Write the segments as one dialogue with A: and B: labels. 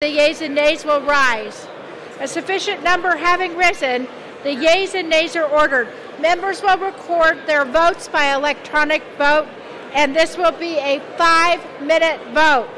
A: The yeas and nays will rise. A sufficient number having risen, the yeas and nays are ordered. Members will record their votes by electronic vote, and this will be a 5-minute vote.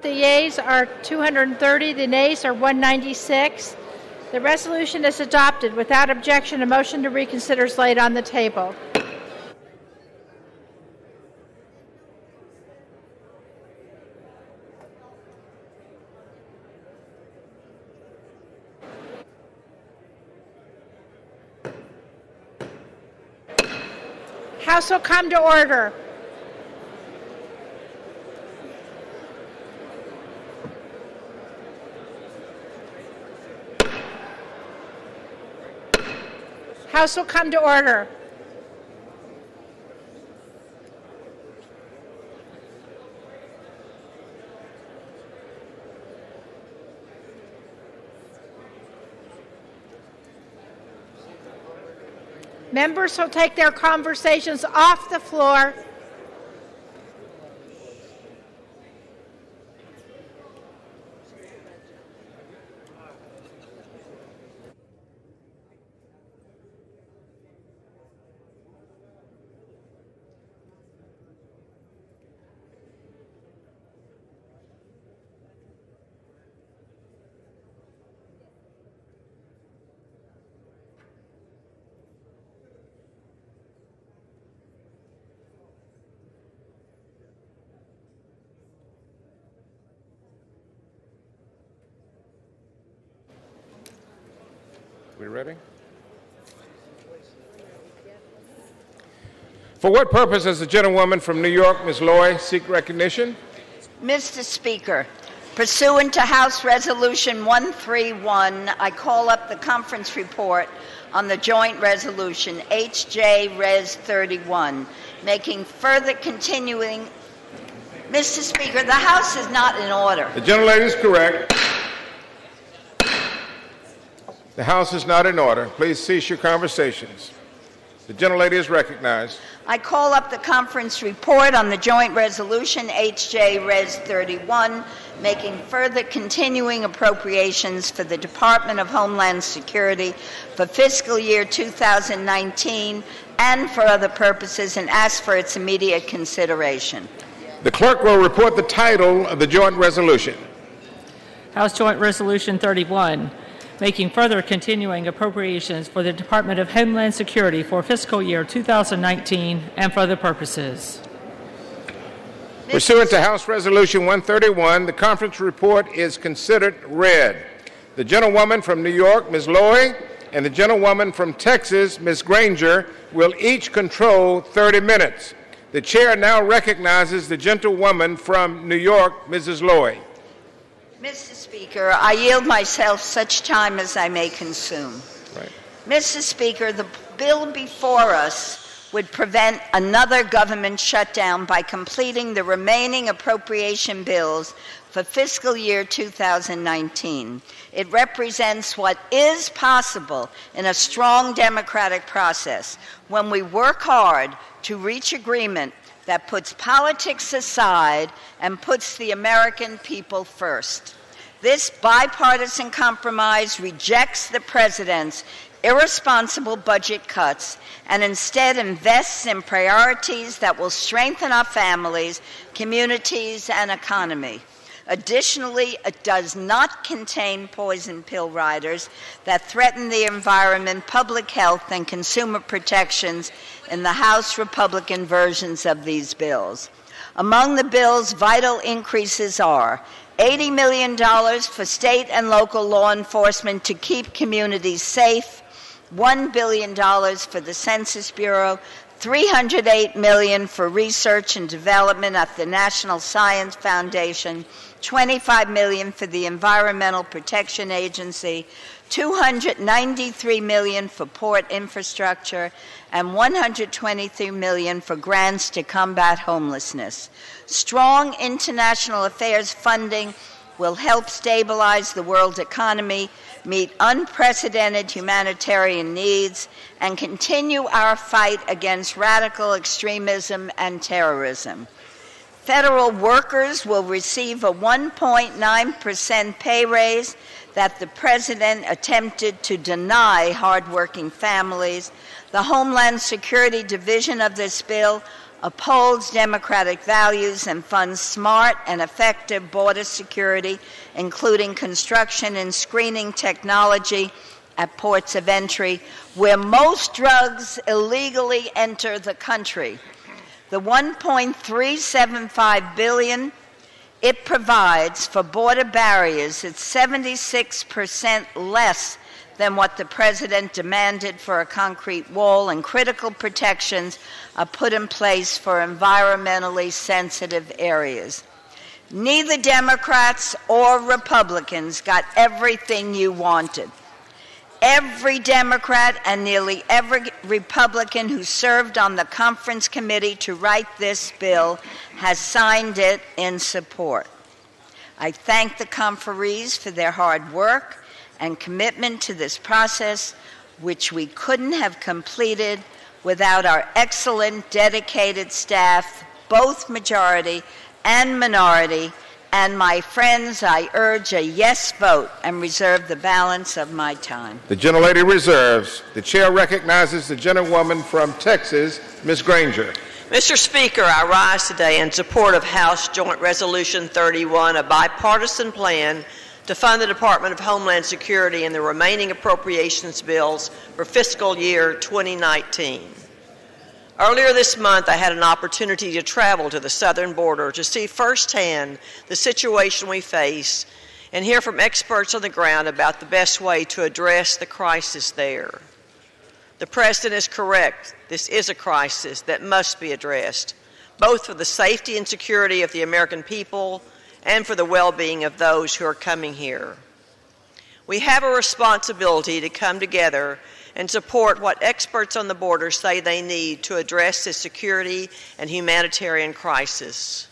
A: The yeas are 230. The nays are 196. The resolution is adopted. Without objection, a motion to reconsider is laid on the table. House will come to order. House will come to order. Members will take their conversations off the floor.
B: We ready? For what purpose does the gentlewoman from New York, Ms. Loy, seek recognition?
C: Mr. Speaker, pursuant to House Resolution 131, I call up the conference report on the joint resolution H.J. Res. 31, making further continuing. Mr. Speaker, the House is not in order.
B: The gentlelady is correct. The House is not in order. Please cease your conversations. The gentlelady is recognized.
C: I call up the conference report on the joint resolution H.J. Res. 31, making further continuing appropriations for the Department of Homeland Security for fiscal year 2019 and for other purposes, and ask for its immediate consideration.
B: The clerk will report the title of the joint resolution.
D: House Joint Resolution 31, making further continuing appropriations for the Department of Homeland Security for fiscal year 2019 and for other purposes.
B: Pursuant to House Resolution 131, the conference report is considered read. The gentlewoman from New York, Ms. Loy, and the gentlewoman from Texas, Ms. Granger, will each control 30 minutes. The chair now recognizes the gentlewoman from New York, Mrs. Loy.
C: Mr. Speaker, I yield myself such time as I may consume.
B: Right.
C: Mr. Speaker, the bill before us would prevent another government shutdown by completing the remaining appropriation bills for fiscal year 2019. It represents what is possible in a strong democratic process when we work hard to reach agreement that puts politics aside and puts the American people first. This bipartisan compromise rejects the president's irresponsible budget cuts and instead invests in priorities that will strengthen our families, communities, and economy. Additionally, it does not contain poison pill riders that threaten the environment, public health, and consumer protections in the House Republican versions of these bills. Among the bill's vital increases are $80 million for state and local law enforcement to keep communities safe, $1 billion for the Census Bureau, $308 million for research and development at the National Science Foundation, $25 million for the Environmental Protection Agency, $293 million for port infrastructure, and $123 million for grants to combat homelessness. Strong international affairs funding will help stabilize the world economy, meet unprecedented humanitarian needs, and continue our fight against radical extremism and terrorism. Federal workers will receive a 1.9% pay raise that the president attempted to deny hardworking families. The Homeland Security division of this bill upholds democratic values, and funds smart and effective border security, including construction and screening technology at ports of entry, where most drugs illegally enter the country. The $1.375 billion it provides for border barriers is 76% less than what the president demanded for a concrete wall, and critical protections are put in place for environmentally sensitive areas. Neither Democrats or Republicans got everything you wanted. Every Democrat and nearly every Republican who served on the conference committee to write this bill has signed it in support. I thank the conferees for their hard work and commitment to this process, which we couldn't have completed without our excellent, dedicated staff, both majority and minority. And my friends, I urge a yes vote and reserve the balance of my time.
B: The gentlelady reserves. The chair recognizes the gentlewoman from Texas, Ms. Granger.
E: Mr. Speaker, I rise today in support of House Joint Resolution 31, a bipartisan plan to fund the Department of Homeland Security and the remaining appropriations bills for fiscal year 2019. Earlier this month, I had an opportunity to travel to the southern border to see firsthand the situation we face and hear from experts on the ground about the best way to address the crisis there. The President is correct. This is a crisis that must be addressed, both for the safety and security of the American people and for the well-being of those who are coming here. We have a responsibility to come together and support what experts on the border say they need to address this security and humanitarian crisis.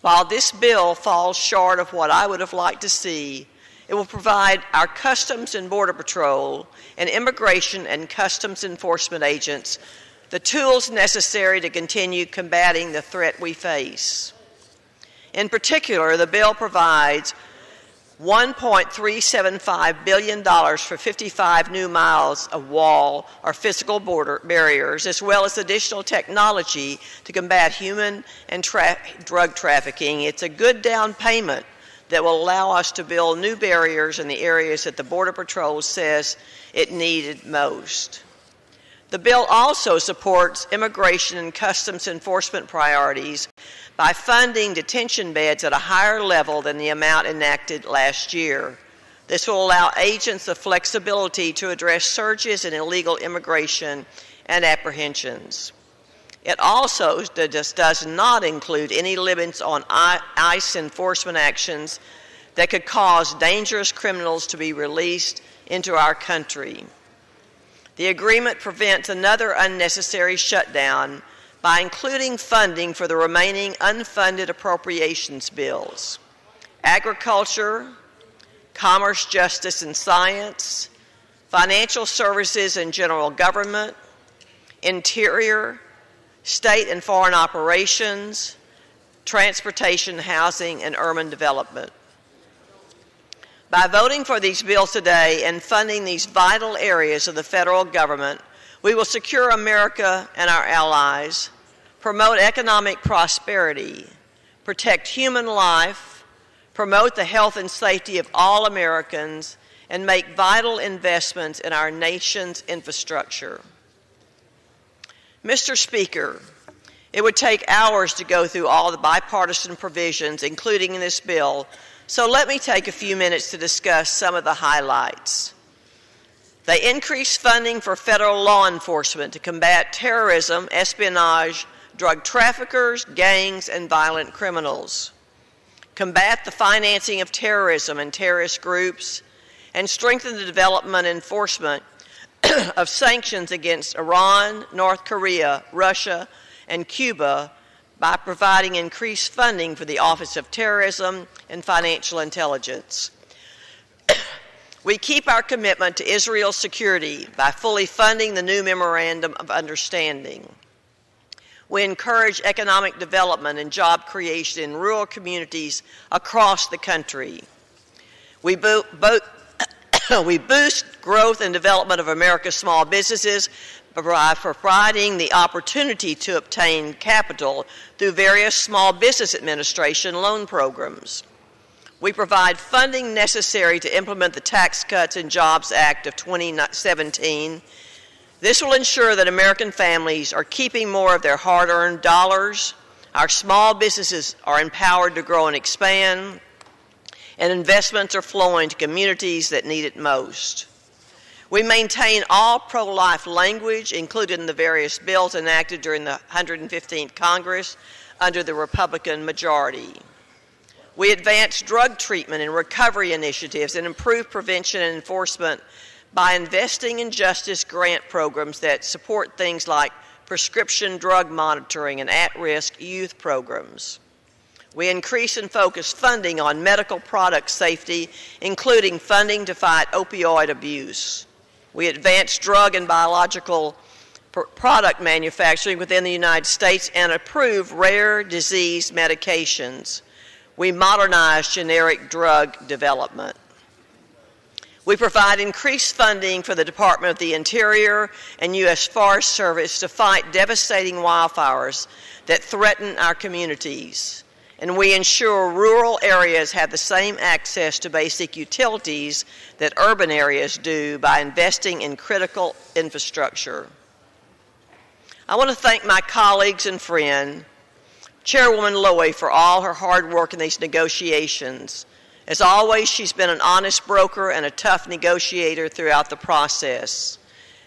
E: While this bill falls short of what I would have liked to see, it will provide our Customs and Border Patrol and Immigration and Customs Enforcement agents the tools necessary to continue combating the threat we face. In particular, the bill provides $1.375 billion for 55 new miles of wall or physical border barriers, as well as additional technology to combat human and drug trafficking. It's a good down payment that will allow us to build new barriers in the areas that the Border Patrol says it needed most. The bill also supports immigration and customs enforcement priorities by funding detention beds at a higher level than the amount enacted last year. This will allow agents the flexibility to address surges in illegal immigration and apprehensions. It also does not include any limits on ICE enforcement actions that could cause dangerous criminals to be released into our country. The agreement prevents another unnecessary shutdown by including funding for the remaining unfunded appropriations bills: agriculture, commerce, justice, and science, financial services and general government, interior, state and foreign operations, transportation, housing, and urban development. By voting for these bills today and funding these vital areas of the federal government, we will secure America and our allies, promote economic prosperity, protect human life, promote the health and safety of all Americans, and make vital investments in our nation's infrastructure. Mr. Speaker, it would take hours to go through all the bipartisan provisions, including in this bill, so let me take a few minutes to discuss some of the highlights. They increase funding for federal law enforcement to combat terrorism, espionage, drug traffickers, gangs, and violent criminals, combat the financing of terrorism and terrorist groups, and strengthen the development and enforcement of sanctions against Iran, North Korea, Russia, and Cuba by providing increased funding for the Office of Terrorism and Financial Intelligence. We keep our commitment to Israel's security by fully funding the new Memorandum of Understanding. We encourage economic development and job creation in rural communities across the country. We We boost growth and development of America's small businesses by providing the opportunity to obtain capital through various Small Business Administration loan programs. We provide funding necessary to implement the Tax Cuts and Jobs Act of 2017. This will ensure that American families are keeping more of their hard-earned dollars, our small businesses are empowered to grow and expand, and investments are flowing to communities that need it most. We maintain all pro-life language included in the various bills enacted during the 115th Congress under the Republican majority. We advance drug treatment and recovery initiatives and improve prevention and enforcement by investing in justice grant programs that support things like prescription drug monitoring and at-risk youth programs. We increase and focus funding on medical product safety, including funding to fight opioid abuse. We advance drug and biological product manufacturing within the United States and approve rare disease medications. We modernize generic drug development. We provide increased funding for the Department of the Interior and U.S. Forest Service to fight devastating wildfires that threaten our communities. And we ensure rural areas have the same access to basic utilities that urban areas do by investing in critical infrastructure. I want to thank my colleagues and friend, Chairwoman Lowy, for all her hard work in these negotiations. As always, she's been an honest broker and a tough negotiator throughout the process.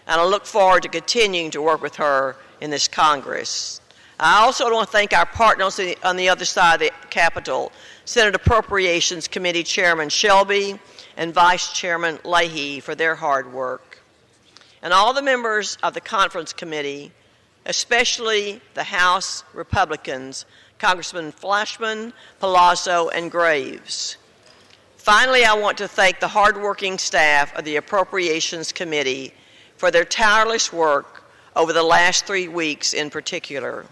E: And I look forward to continuing to work with her in this Congress. I also want to thank our partners on the other side of the Capitol, Senate Appropriations Committee Chairman Shelby and Vice Chairman Leahy, for their hard work. And all the members of the Conference Committee, especially the House Republicans, Congressman Flashman, Palazzo, and Graves. Finally, I want to thank the hardworking staff of the Appropriations Committee for their tireless work over the last 3 weeks in particular.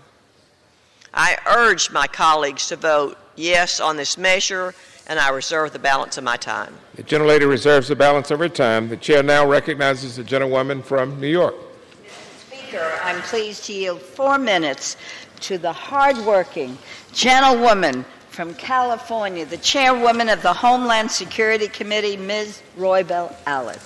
E: I urge my colleagues to vote yes on this measure, and I reserve the balance of my time.
B: The gentlelady reserves the balance of her time. The chair now recognizes the gentlewoman from New York.
C: Mr. Speaker, I'm pleased to yield 4 minutes to the hardworking gentlewoman from California, the chairwoman of the Homeland Security Committee, Ms. Roybal Allard.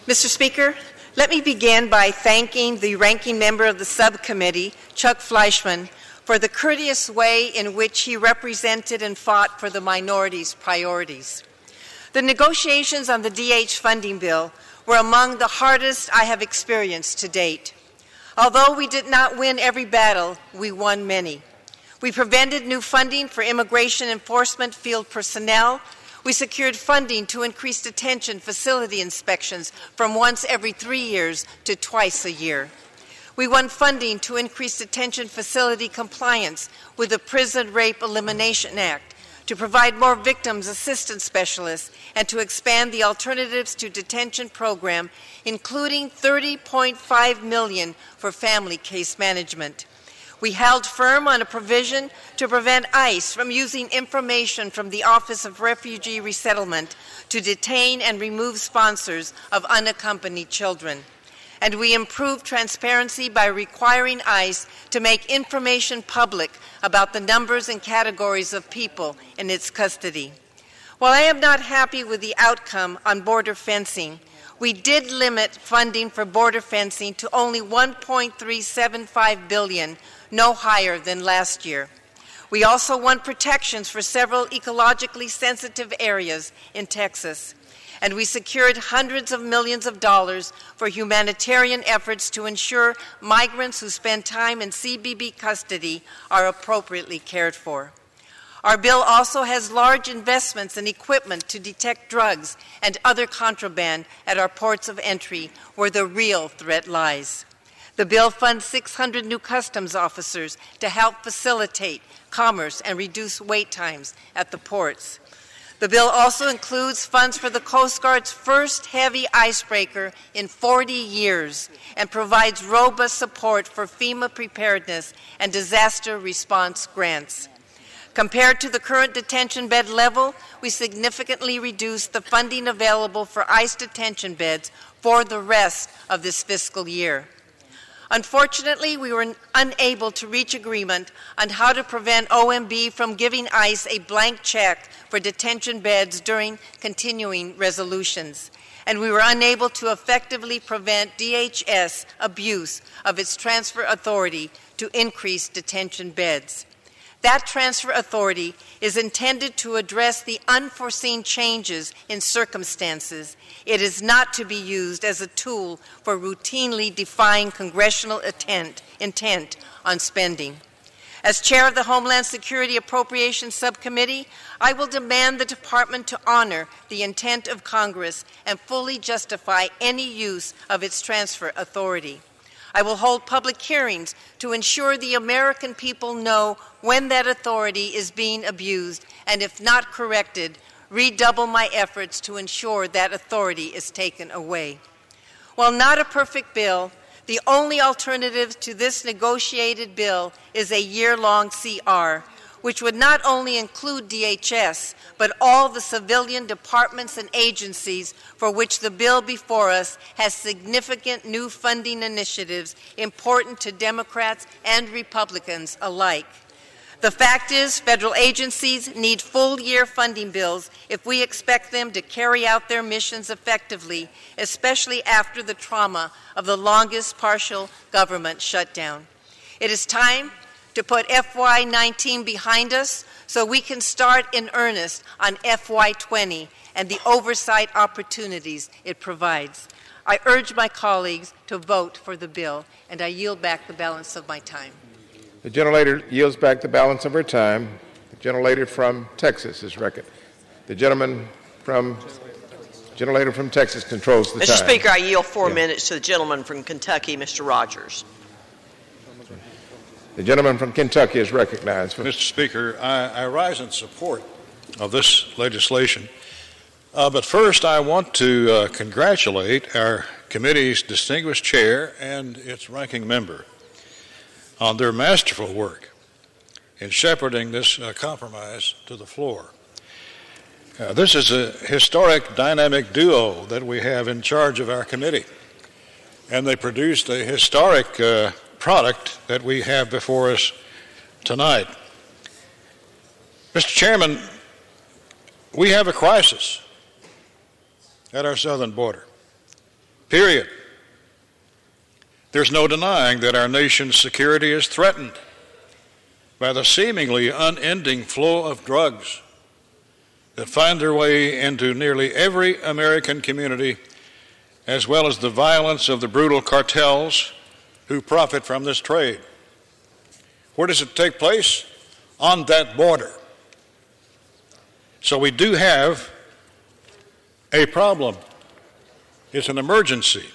F: Mr. Speaker, let me begin by thanking the ranking member of the subcommittee, Chuck Fleischmann, for the courteous way in which he represented and fought for the minorities' priorities. The negotiations on the DH funding bill were among the hardest I have experienced to date. Although we did not win every battle, we won many. We prevented new funding for immigration enforcement field personnel. We secured funding to increase detention facility inspections from once every 3 years to twice a year. We won funding to increase detention facility compliance with the Prison Rape Elimination Act, to provide more victims assistance specialists, and to expand the Alternatives to Detention program, including $30.5 million for family case management. We held firm on a provision to prevent ICE from using information from the Office of Refugee Resettlement to detain and remove sponsors of unaccompanied children. And we improved transparency by requiring ICE to make information public about the numbers and categories of people in its custody. While I am not happy with the outcome on border fencing, we did limit funding for border fencing to only $1.375 billion, no higher than last year. We also won protections for several ecologically sensitive areas in Texas. And we secured hundreds of millions of dollars for humanitarian efforts to ensure migrants who spend time in CBP custody are appropriately cared for. Our bill also has large investments in equipment to detect drugs and other contraband at our ports of entry, where the real threat lies. The bill funds 600 new customs officers to help facilitate commerce and reduce wait times at the ports. The bill also includes funds for the Coast Guard's first heavy icebreaker in 40 years and provides robust support for FEMA preparedness and disaster response grants. Compared to the current detention bed level, we significantly reduced the funding available for ICE detention beds for the rest of this fiscal year. Unfortunately, we were unable to reach agreement on how to prevent OMB from giving ICE a blank check for detention beds during continuing resolutions, and we were unable to effectively prevent DHS abuse of its transfer authority to increase detention beds. That transfer authority is intended to address the unforeseen changes in circumstances. It is not to be used as a tool for routinely defying congressional intent on spending. As chair of the Homeland Security Appropriations Subcommittee, I will demand the Department to honor the intent of Congress and fully justify any use of its transfer authority. I will hold public hearings to ensure the American people know when that authority is being abused, and if not corrected, redouble my efforts to ensure that authority is taken away. While not a perfect bill, the only alternative to this negotiated bill is a year-long CR, which would not only include DHS, but all the civilian departments and agencies for which the bill before us has significant new funding initiatives important to Democrats and Republicans alike. The fact is, federal agencies need full-year funding bills if we expect them to carry out their missions effectively, especially after the trauma of the longest partial government shutdown. It is time to put FY19 behind us so we can start in earnest on FY20 and the oversight opportunities it provides. I urge my colleagues to vote for the bill, and I yield back the balance of my time.
B: The gentlelady yields back the balance of her time. The gentlelady from Texas is recognized. The gentlelady from Texas controls the time.
E: Mr. Speaker, I yield 4 minutes to the gentleman from Kentucky, Mr. Rogers.
B: The gentleman from Kentucky is recognized.
G: Mr. Speaker, I rise in support of this legislation. But first, I want to congratulate our committee's distinguished chair and its ranking member on their masterful work in shepherding this compromise to the floor. This is a historic dynamic duo that we have in charge of our committee, and they produced a historic product that we have before us tonight. Mr. Chairman, we have a crisis at our southern border, period. There's no denying that our nation's security is threatened by the seemingly unending flow of drugs that find their way into nearly every American community, as well as the violence of the brutal cartels who profit from this trade. Where does it take place? On that border. So we do have a problem. It's an emergency.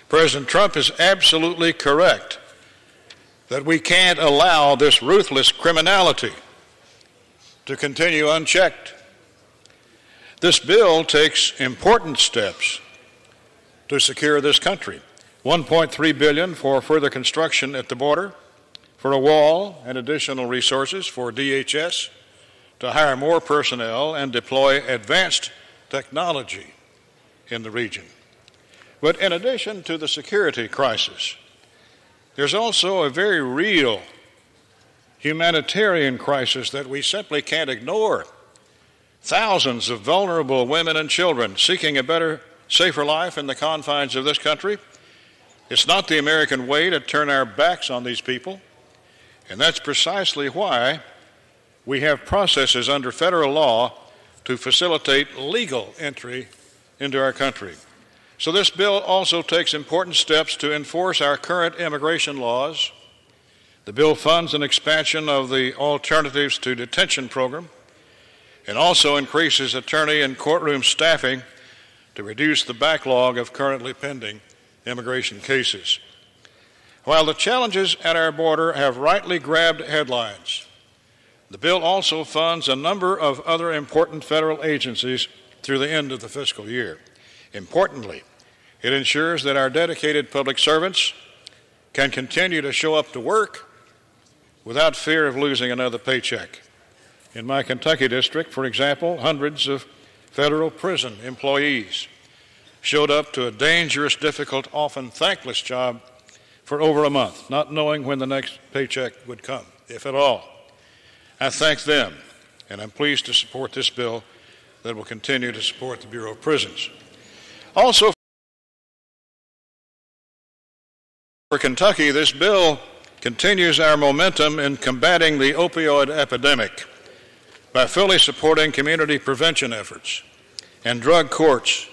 G: President Trump is absolutely correct that we can't allow this ruthless criminality to continue unchecked. This bill takes important steps to secure this country. $1.3 billion for further construction at the border, for a wall and additional resources for DHS to hire more personnel and deploy advanced technology in the region. But in addition to the security crisis, there's also a very real humanitarian crisis that we simply can't ignore. Thousands of vulnerable women and children seeking a better, safer life in the confines of this country. It's not the American way to turn our backs on these people, and that's precisely why we have processes under federal law to facilitate legal entry into our country. So this bill also takes important steps to enforce our current immigration laws. The bill funds an expansion of the Alternatives to Detention program and also increases attorney and courtroom staffing to reduce the backlog of currently pending immigration cases. While the challenges at our border have rightly grabbed headlines, the bill also funds a number of other important federal agencies through the end of the fiscal year. Importantly, it ensures that our dedicated public servants can continue to show up to work without fear of losing another paycheck. In my Kentucky district, for example, hundreds of federal prison employees showed up to a dangerous, difficult, often thankless job for over a month, not knowing when the next paycheck would come, if at all. I thank them, and I'm pleased to support this bill that will continue to support the Bureau of Prisons. Also, for Kentucky, this bill continues our momentum in combating the opioid epidemic by fully supporting community prevention efforts and drug courts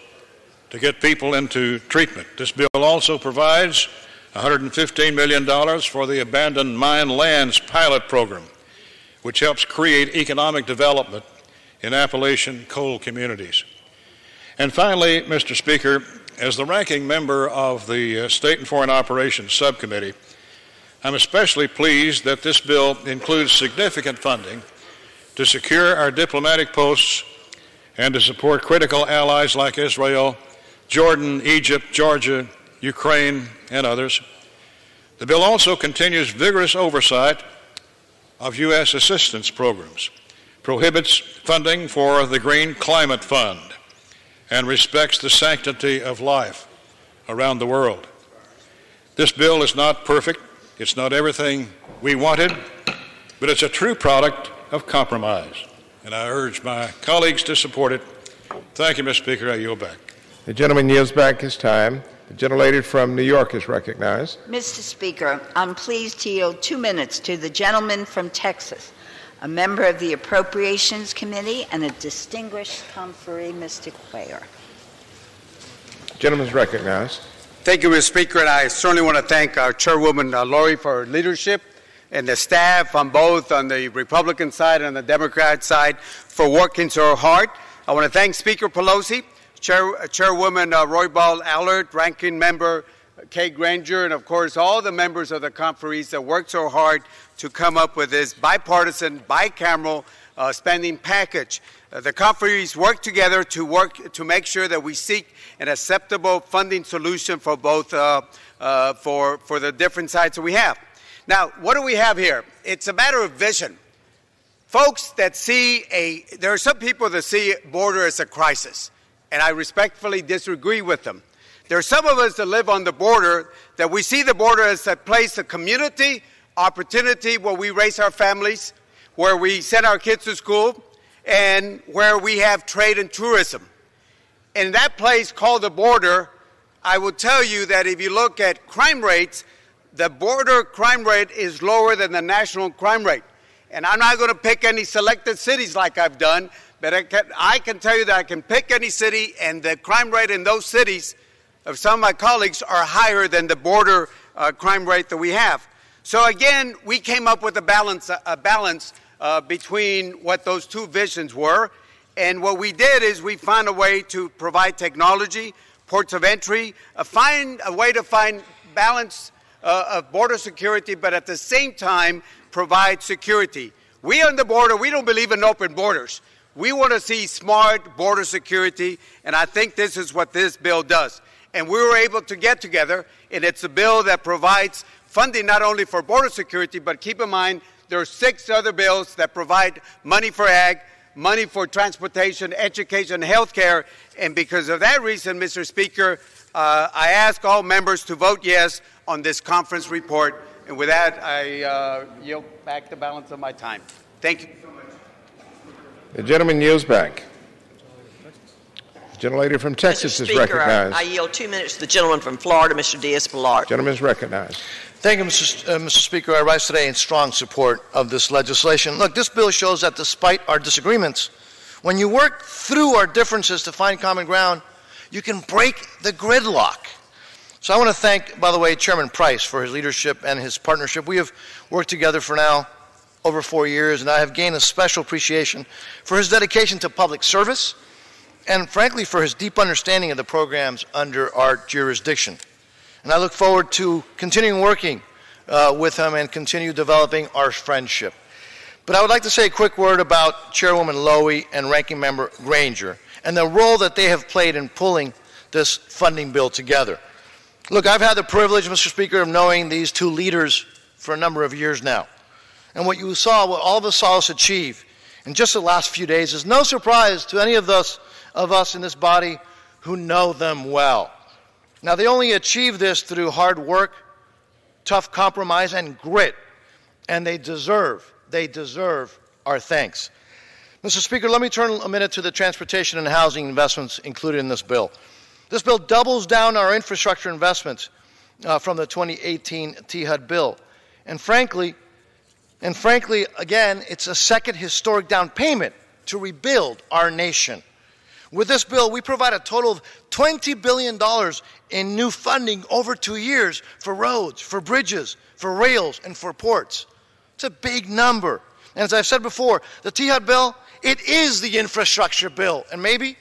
G: to get people into treatment. This bill also provides $115 million for the Abandoned Mine Lands Pilot Program, which helps create economic development in Appalachian coal communities. And finally, Mr. Speaker, as the ranking member of the State and Foreign Operations Subcommittee, I'm especially pleased that this bill includes significant funding to secure our diplomatic posts and to support critical allies like Israel, Jordan, Egypt, Georgia, Ukraine, and others. The bill also continues vigorous oversight of U.S. assistance programs, prohibits funding for the Green Climate Fund, and respects the sanctity of life around the world. This bill is not perfect. It's not everything we wanted, but it's a true product of compromise, and I urge my colleagues to support it. Thank you, Mr. Speaker. I yield back.
B: The gentleman yields back his time. The gentlelady from New York is recognized.
C: Mr. Speaker, I'm pleased to yield 2 minutes to the gentleman from Texas, a member of the Appropriations Committee and a distinguished conferee, Mr. Cuellar.
B: The gentleman is recognized.
H: Thank you, Mr. Speaker, and I certainly want to thank our Chairwoman Lori for her leadership and the staff on both on the Republican side and the Democrat side for working so hard. I want to thank Speaker Pelosi, Chairwoman Roybal Allard, Ranking Member Kay Granger, and of course all the members of the conferees that worked so hard to come up with this bipartisan, bicameral spending package. The conferees work together to make sure that we seek an acceptable funding solution for both for the different sides that we have. Now, what do we have here? It's a matter of vision. Folks that there are some people that see border as a crisis, and I respectfully disagree with them. There are some of us that live on the border that we see the border as a place of community, opportunity where we raise our families, where we send our kids to school, and where we have trade and tourism. In that place called the border, I will tell you that if you look at crime rates, the border crime rate is lower than the national crime rate. And I'm not going to pick any selected cities like I've done, but I can tell you that I can pick any city, and the crime rate in those cities of some of my colleagues are higher than the border crime rate that we have. So again, we came up with a balance between what those two visions were. And what we did is we found a way to provide technology, ports of entry, find a way to find balance of border security, but at the same time provide security. We on the border, we don't believe in open borders. We want to see smart border security, and I think this is what this bill does. And we were able to get together, and it's a bill that provides funding not only for border security, but keep in mind there are 6 other bills that provide money for ag, money for transportation, education, health care. And because of that reason, Mr. Speaker, I ask all members to vote yes on this conference report. And with that, I yield back the balance of my time. Thank you so much.
B: The gentleman yields back. The gentlelady from Texas is recognized.
E: I yield 2 minutes to the gentleman from Florida, Mr. Diaz-Balart.
B: The gentleman is recognized.
I: Thank you, Mr. Speaker. I rise today in strong support of this legislation. Look, this bill shows that despite our disagreements, when you work through our differences to find common ground, you can break the gridlock. So I want to thank, by the way, Chairman Price for his leadership and his partnership. We have worked together for now over 4 years, and I have gained a special appreciation for his dedication to public service and, frankly, for his deep understanding of the programs under our jurisdiction. And I look forward to continuing working with him and continue developing our friendship. But I would like to say a quick word about Chairwoman Lowy and Ranking Member Granger and the role that they have played in pulling this funding bill together. Look, I've had the privilege, Mr. Speaker, of knowing these two leaders for a number of years now. And what you saw, what all of us saw us achieve, in just the last few days is no surprise to any of us in this body who know them well. Now, they only achieve this through hard work, tough compromise, and grit, and they deserve our thanks. Mr. Speaker, let me turn a minute to the transportation and housing investments included in this bill. This bill doubles down our infrastructure investments from the 2018 THUD bill. And frankly, again, it's a second historic down payment to rebuild our nation. With this bill, we provide a total of $20 billion in new funding over 2 years for roads, for bridges, for rails, and for ports. It's a big number. And as I've said before, the THUD bill, it is the infrastructure bill, and maybe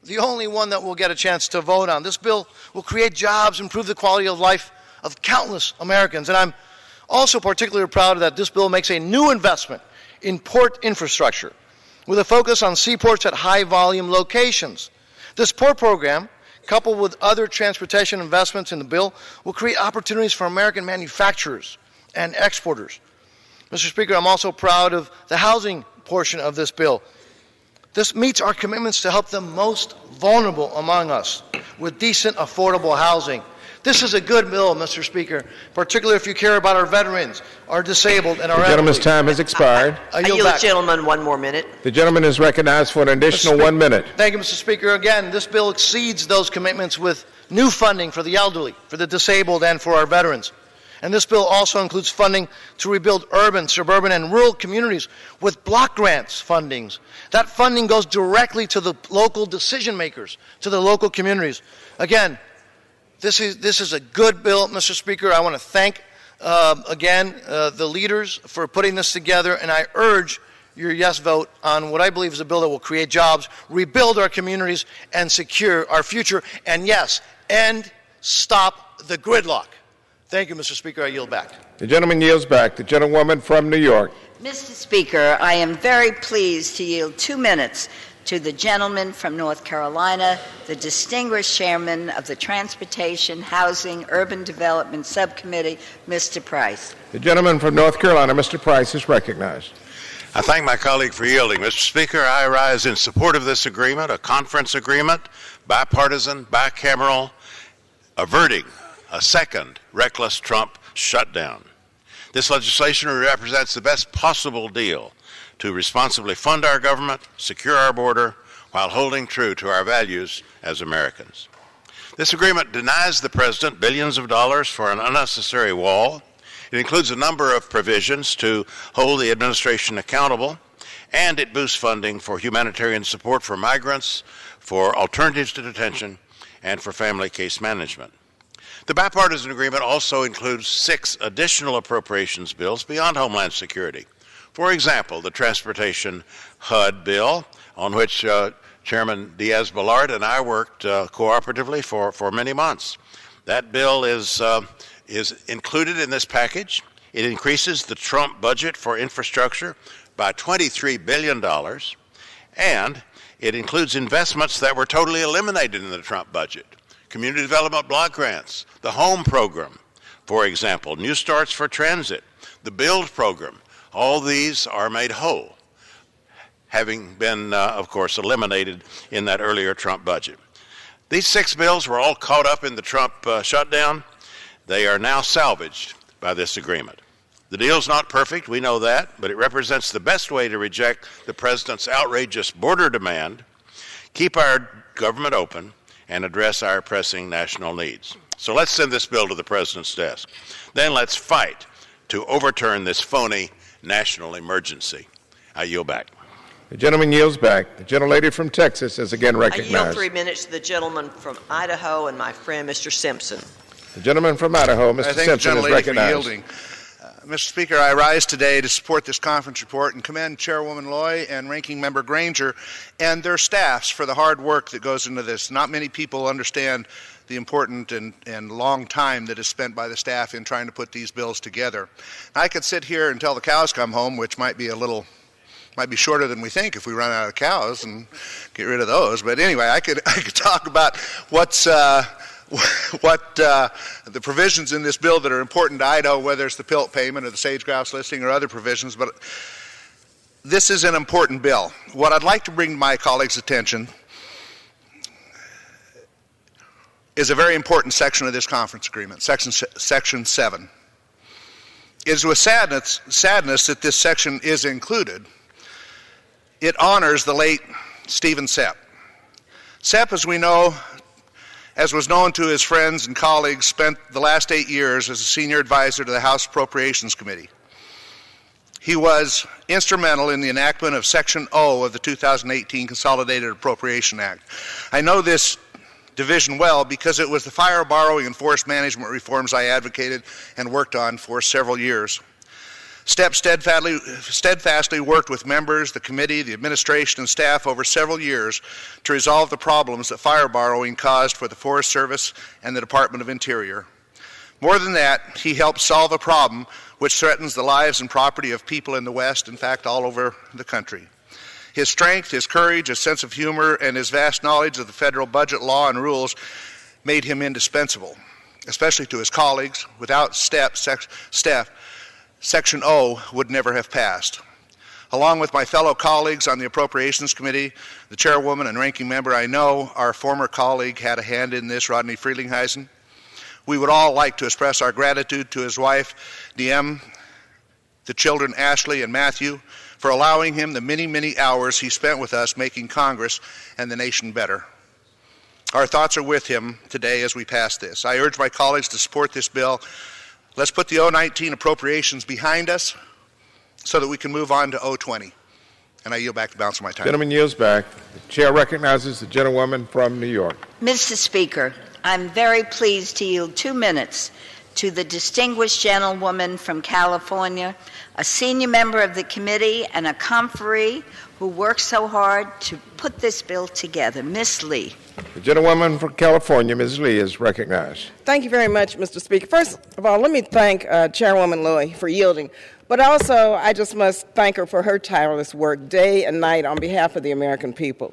I: the only one that we'll get a chance to vote on. This bill will create jobs, improve the quality of life of countless Americans. And I'm also particularly proud that this bill makes a new investment in port infrastructure with a focus on seaports at high-volume locations. This port program, coupled with other transportation investments in the bill, will create opportunities for American manufacturers and exporters. Mr. Speaker, I'm also proud of the housing portion of this bill. This meets our commitments to help the most vulnerable among us with decent, affordable housing. This is a good bill, Mr. Speaker, particularly if you care about our veterans, our disabled, and our elderly.
B: The gentleman's time has expired.
E: I yield the gentleman 1 more minute.
B: The gentleman is recognized for an additional 1 minute.
I: Thank you, Mr. Speaker. Again, this bill exceeds those commitments with new funding for the elderly, for the disabled, and for our veterans. And this bill also includes funding to rebuild urban, suburban, and rural communities with block grants fundings. That funding goes directly to the local decision makers, to the local communities. Again, this is a good bill, Mr. Speaker. I want to thank, the leaders for putting this together, and I urge your yes vote on what I believe is a bill that will create jobs, rebuild our communities, and secure our future. And yes, stop the gridlock. Thank you, Mr. Speaker. I yield back.
B: The gentleman yields back. The gentlewoman from New York.
C: Mr. Speaker, I am very pleased to yield 2 minutes to the gentleman from North Carolina, the distinguished chairman of the Transportation, Housing, Urban Development Subcommittee, Mr. Price.
B: The gentleman from North Carolina, Mr. Price, is recognized.
J: I thank my colleague for yielding. Mr. Speaker, I rise in support of this agreement, a conference agreement, bipartisan, bicameral, averting a second reckless Trump shutdown. This legislation represents the best possible deal to responsibly fund our government, secure our border, while holding true to our values as Americans. This agreement denies the president billions of dollars for an unnecessary wall. It includes a number of provisions to hold the administration accountable, and it boosts funding for humanitarian support for migrants, for alternatives to detention, and for family case management. The bipartisan agreement also includes 6 additional appropriations bills beyond Homeland Security. For example, the Transportation HUD bill, on which Chairman Diaz-Balart and I worked cooperatively for many months. That bill is included in this package. It increases the Trump budget for infrastructure by $23 billion, and it includes investments that were totally eliminated in the Trump budget. Community development block grants, the HOME program, for example, New Starts for Transit, the BUILD program. All these are made whole, having been, of course, eliminated in that earlier Trump budget. These 6 bills were all caught up in the Trump shutdown. They are now salvaged by this agreement. The deal's not perfect, we know that, but it represents the best way to reject the president's outrageous border demand, keep our government open, and address our pressing national needs. So let's send this bill to the president's desk. Then let's fight to overturn this phony national emergency. I yield back.
B: The gentleman yields back. The gentlelady from Texas is again recognized.
E: I yield 3 minutes to the gentleman from Idaho and my friend, Mr. Simpson.
B: The gentleman from Idaho, Mr. Simpson, is recognized.
K: Mr. Speaker, I rise today to support this conference report and commend Chairwoman Loy and Ranking Member Granger and their staffs for the hard work that goes into this. Not many people understand the important and long time that is spent by the staff in trying to put these bills together. I could sit here until the cows come home, which might be shorter than we think if we run out of cows and get rid of those. But anyway, I could talk about what the provisions in this bill that are important to Idaho, whether it's the PILT payment or the sage grouse listing or other provisions. But this is an important bill. What I'd like to bring to my colleagues' attention is a very important section of this conference agreement, Section 7. It is with sadness that this section is included. It honors the late Stephen Sepp. Sepp, as we know, as was known to his friends and colleagues, spent the last 8 years as a senior advisor to the House Appropriations Committee. He was instrumental in the enactment of Section O of the 2018 Consolidated Appropriation Act. I know this division well because it was the fire, borrowing, and forest management reforms I advocated and worked on for several years. Sepp steadfastly worked with members, the committee, the administration, and staff over several years to resolve the problems that fire borrowing caused for the Forest Service and the Department of Interior. More than that, he helped solve a problem which threatens the lives and property of people in the West, in fact, all over the country. His strength, his courage, his sense of humor, and his vast knowledge of the federal budget law and rules made him indispensable, especially to his colleagues. Without Section O would never have passed. Along with my fellow colleagues on the Appropriations Committee, the chairwoman and ranking member, I know our former colleague had a hand in this, Rodney Frelinghuysen. We would all like to express our gratitude to his wife, Diem, the children Ashley and Matthew, for allowing him the many, many hours he spent with us making Congress and the nation better. Our thoughts are with him today as we pass this. I urge my colleagues to support this bill. Let's put the 019 appropriations behind us so that we can move on to 020. And I yield back the balance of my time.
B: Gentleman yields back. The chair recognizes the gentlewoman from New York.
C: Mr. Speaker, I'm very pleased to yield 2 minutes to the distinguished gentlewoman from California, a senior member of the committee and a conferee who worked so hard to put this bill together, Ms. Lee.
B: The gentlewoman from California, Ms. Lee, is recognized.
L: Thank you very much, Mr. Speaker. First of all, let me thank Chairwoman Loy for yielding. But also, I just must thank her for her tireless work day and night on behalf of the American people.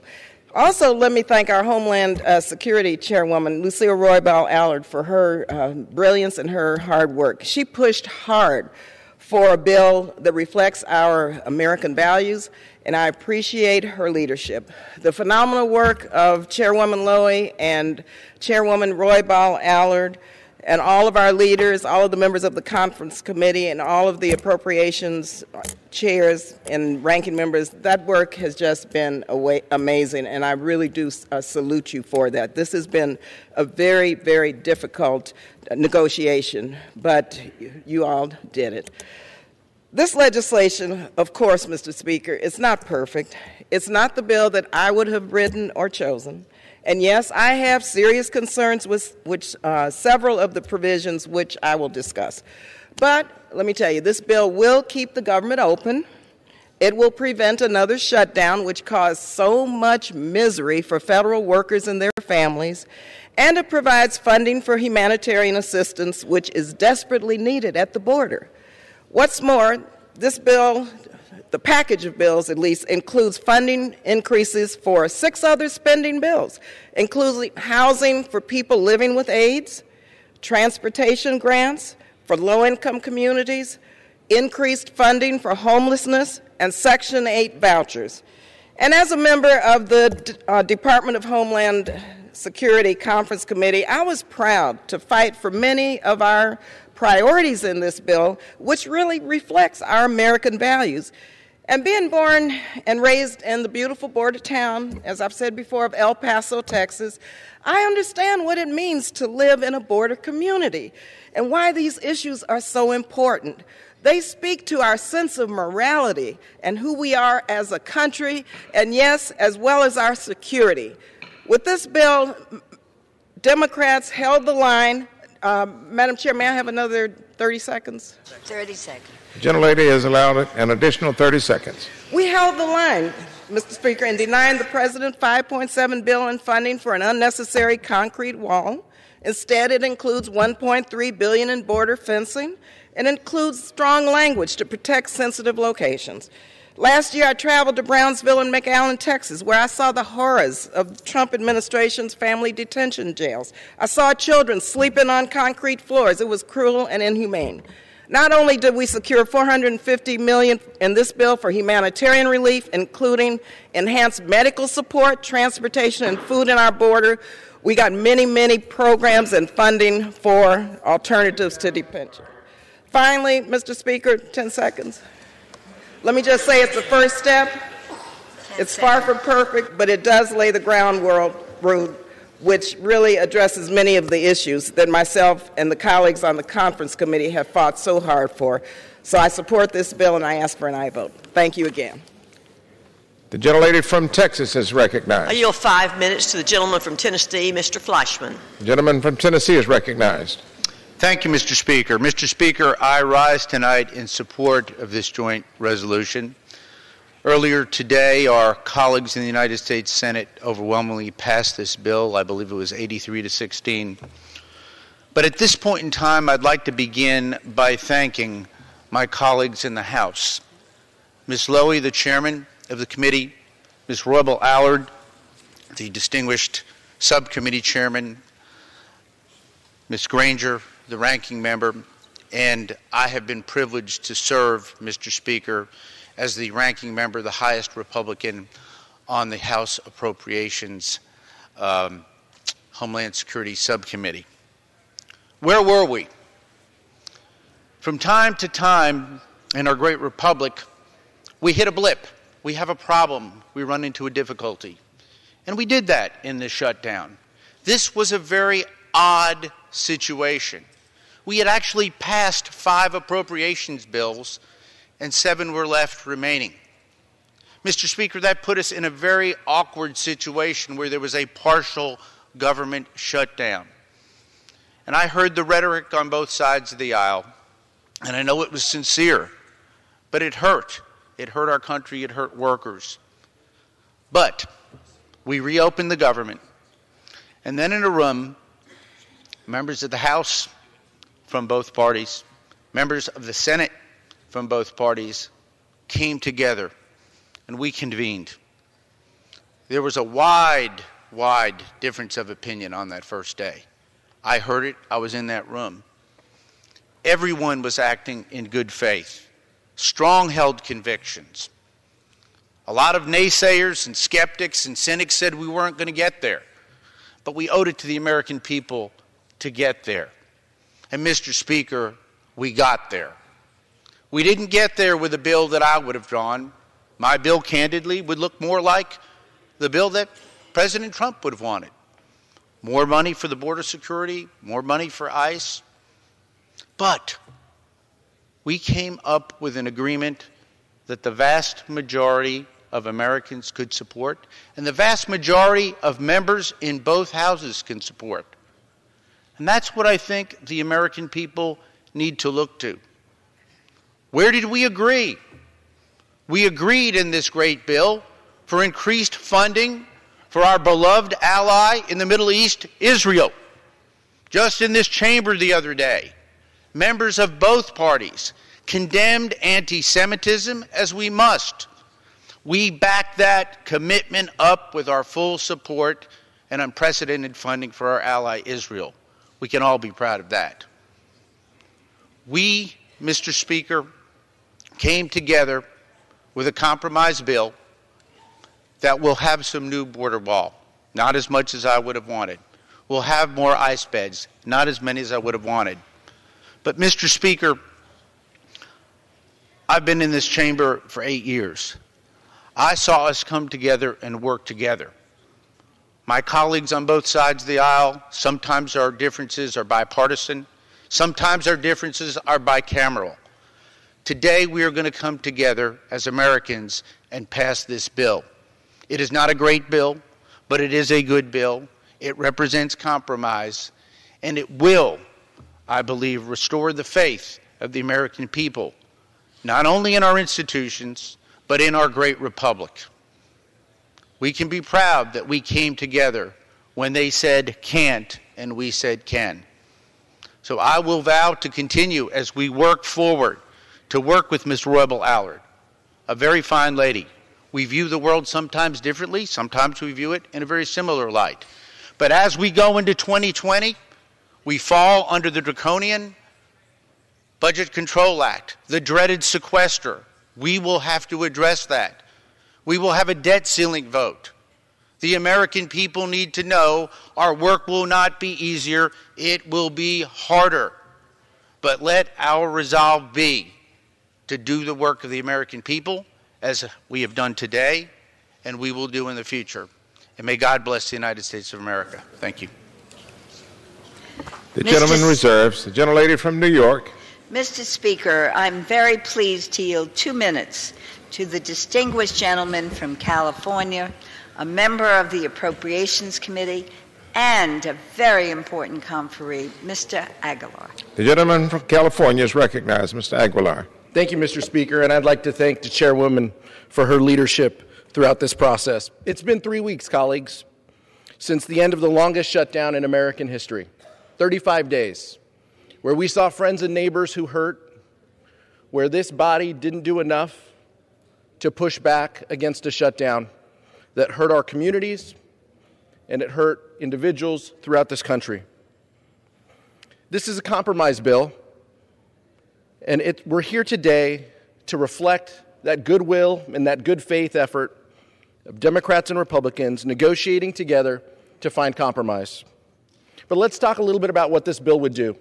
L: Also, let me thank our Homeland Security Chairwoman, Lucille Roybal Allard, for her brilliance and her hard work. She pushed hard for a bill that reflects our American values, and I appreciate her leadership. The phenomenal work of Chairwoman Loy and Chairwoman Roybal Allard and all of our leaders, all of the members of the conference committee, and all of the appropriations chairs and ranking members, that work has just been amazing, and I really do salute you for that. This has been a very, very difficult negotiation, but you all did it. This legislation, of course, Mr. Speaker, is not perfect. It's not the bill that I would have written or chosen. And yes, I have serious concerns with several of the provisions which I will discuss. But let me tell you, this bill will keep the government open. It will prevent another shutdown, which caused so much misery for federal workers and their families. And it provides funding for humanitarian assistance, which is desperately needed at the border. What's more, this bill, the package of bills at least, includes funding increases for 6 other spending bills, including housing for people living with AIDS, transportation grants for low-income communities, increased funding for homelessness, and Section 8 vouchers. And as a member of the Department of Homeland Security Conference Committee, I was proud to fight for many of our priorities in this bill, which really reflects our American values. And being born and raised in the beautiful border town, as I've said before, of El Paso, Texas, I understand what it means to live in a border community and why these issues are so important. They speak to our sense of morality and who we are as a country, and yes, as well as our security. With this bill, Democrats held the line. Madam Chair, may I have another 30 seconds?
C: 30 seconds.
B: The gentlelady is allowed an additional 30 seconds.
L: We held the line, Mr. Speaker, in denying the President $5.7 billion in funding for an unnecessary concrete wall. Instead, it includes $1.3 billion in border fencing and includes strong language to protect sensitive locations. Last year, I traveled to Brownsville and McAllen, Texas, where I saw the horrors of the Trump administration's family detention jails. I saw children sleeping on concrete floors. It was cruel and inhumane. Not only did we secure $450 million in this bill for humanitarian relief, including enhanced medical support, transportation, and food in our border, we got many, many programs and funding for alternatives to detention. Finally, Mr. Speaker, 10 seconds. Let me just say it's the first step. It's far from perfect, but it does lay the groundwork, which really addresses many of the issues that myself and the colleagues on the conference committee have fought so hard for. So I support this bill and I ask for an aye vote. Thank you again.
B: The gentlelady from Texas is recognized.
E: I yield 5 minutes to the gentleman from Tennessee, Mr. Fleischman.
B: The gentleman from Tennessee is recognized.
M: Thank you, Mr. Speaker. Mr. Speaker, I rise tonight in support of this joint resolution. Earlier today, our colleagues in the United States Senate overwhelmingly passed this bill. I believe it was 83-16. But at this point in time, I'd like to begin by thanking my colleagues in the House. Ms. Lowy, the chairman of the committee, Ms. Roybal Allard, the distinguished subcommittee chairman, Ms. Granger, the ranking member, and I have been privileged to serve, Mr. Speaker, as the ranking member, the highest Republican on the House Appropriations Homeland Security Subcommittee. Where were we? From time to time in our great republic, we hit a blip. We have a problem. We run into a difficulty. And we did that in this shutdown. This was a very odd situation. We had actually passed 5 appropriations bills and 7 were left remaining. Mr. Speaker, that put us in a very awkward situation where there was a partial government shutdown. And I heard the rhetoric on both sides of the aisle, and I know it was sincere, but it hurt. It hurt our country, it hurt workers. But we reopened the government, and then in a room, members of the House from both parties, members of the Senate from both parties came together and we convened. There was a wide difference of opinion on that first day. I heard it. I was in that room. Everyone was acting in good faith, strong-held convictions. A lot of naysayers and skeptics and cynics said we weren't going to get there, but we owed it to the American people to get there. And Mr. Speaker, we got there. We didn't get there with a bill that I would have drawn. My bill, candidly, would look more like the bill that President Trump would have wanted. More money for the border security, more money for ICE. But we came up with an agreement that the vast majority of Americans could support, and the vast majority of members in both houses can support. And that's what I think the American people need to look to. Where did we agree? We agreed in this great bill for increased funding for our beloved ally in the Middle East, Israel. Just in this chamber the other day, members of both parties condemned anti-Semitism as we must. We backed that commitment up with our full support and unprecedented funding for our ally, Israel. We can all be proud of that. We, Mr. Speaker, came together with a compromise bill that will have some new border wall, not as much as I would have wanted. We'll have more ICE beds, not as many as I would have wanted. But, Mr. Speaker, I've been in this chamber for 8 years. I saw us come together and work together. My colleagues on both sides of the aisle, sometimes our differences are bipartisan, sometimes our differences are bicameral. Today we are going to come together as Americans and pass this bill. It is not a great bill, but it is a good bill. It represents compromise, and it will, I believe, restore the faith of the American people, not only in our institutions, but in our great republic. We can be proud that we came together when they said can't and we said can. So I will vow to continue as we work forward to work with Ms. Roybal Allard, a very fine lady. We view the world sometimes differently, sometimes we view it in a very similar light. But as we go into 2020, we fall under the draconian Budget Control Act, the dreaded sequester. We will have to address that. We will have a debt ceiling vote. The American people need to know our work will not be easier, it will be harder. But let our resolve be to do the work of the American people as we have done today and we will do in the future. And may God bless the United States of America. Thank you.
B: The gentleman reserves. The gentlelady from New York.
C: Mr. Speaker, I'm very pleased to yield 2 minutes to the distinguished gentleman from California, a member of the Appropriations Committee, and a very important conferee, Mr. Aguilar.
B: The gentleman from California is recognized, Mr. Aguilar.
N: Thank you, Mr. Speaker, and I'd like to thank the chairwoman for her leadership throughout this process. It's been 3 weeks, colleagues, since the end of the longest shutdown in American history, 35 days, where we saw friends and neighbors who hurt, where this body didn't do enough to push back against a shutdown that hurt our communities and it hurt individuals throughout this country. This is a compromise bill, and we're here today to reflect that goodwill and that good faith effort of Democrats and Republicans negotiating together to find compromise. But let's talk a little bit about what this bill would do.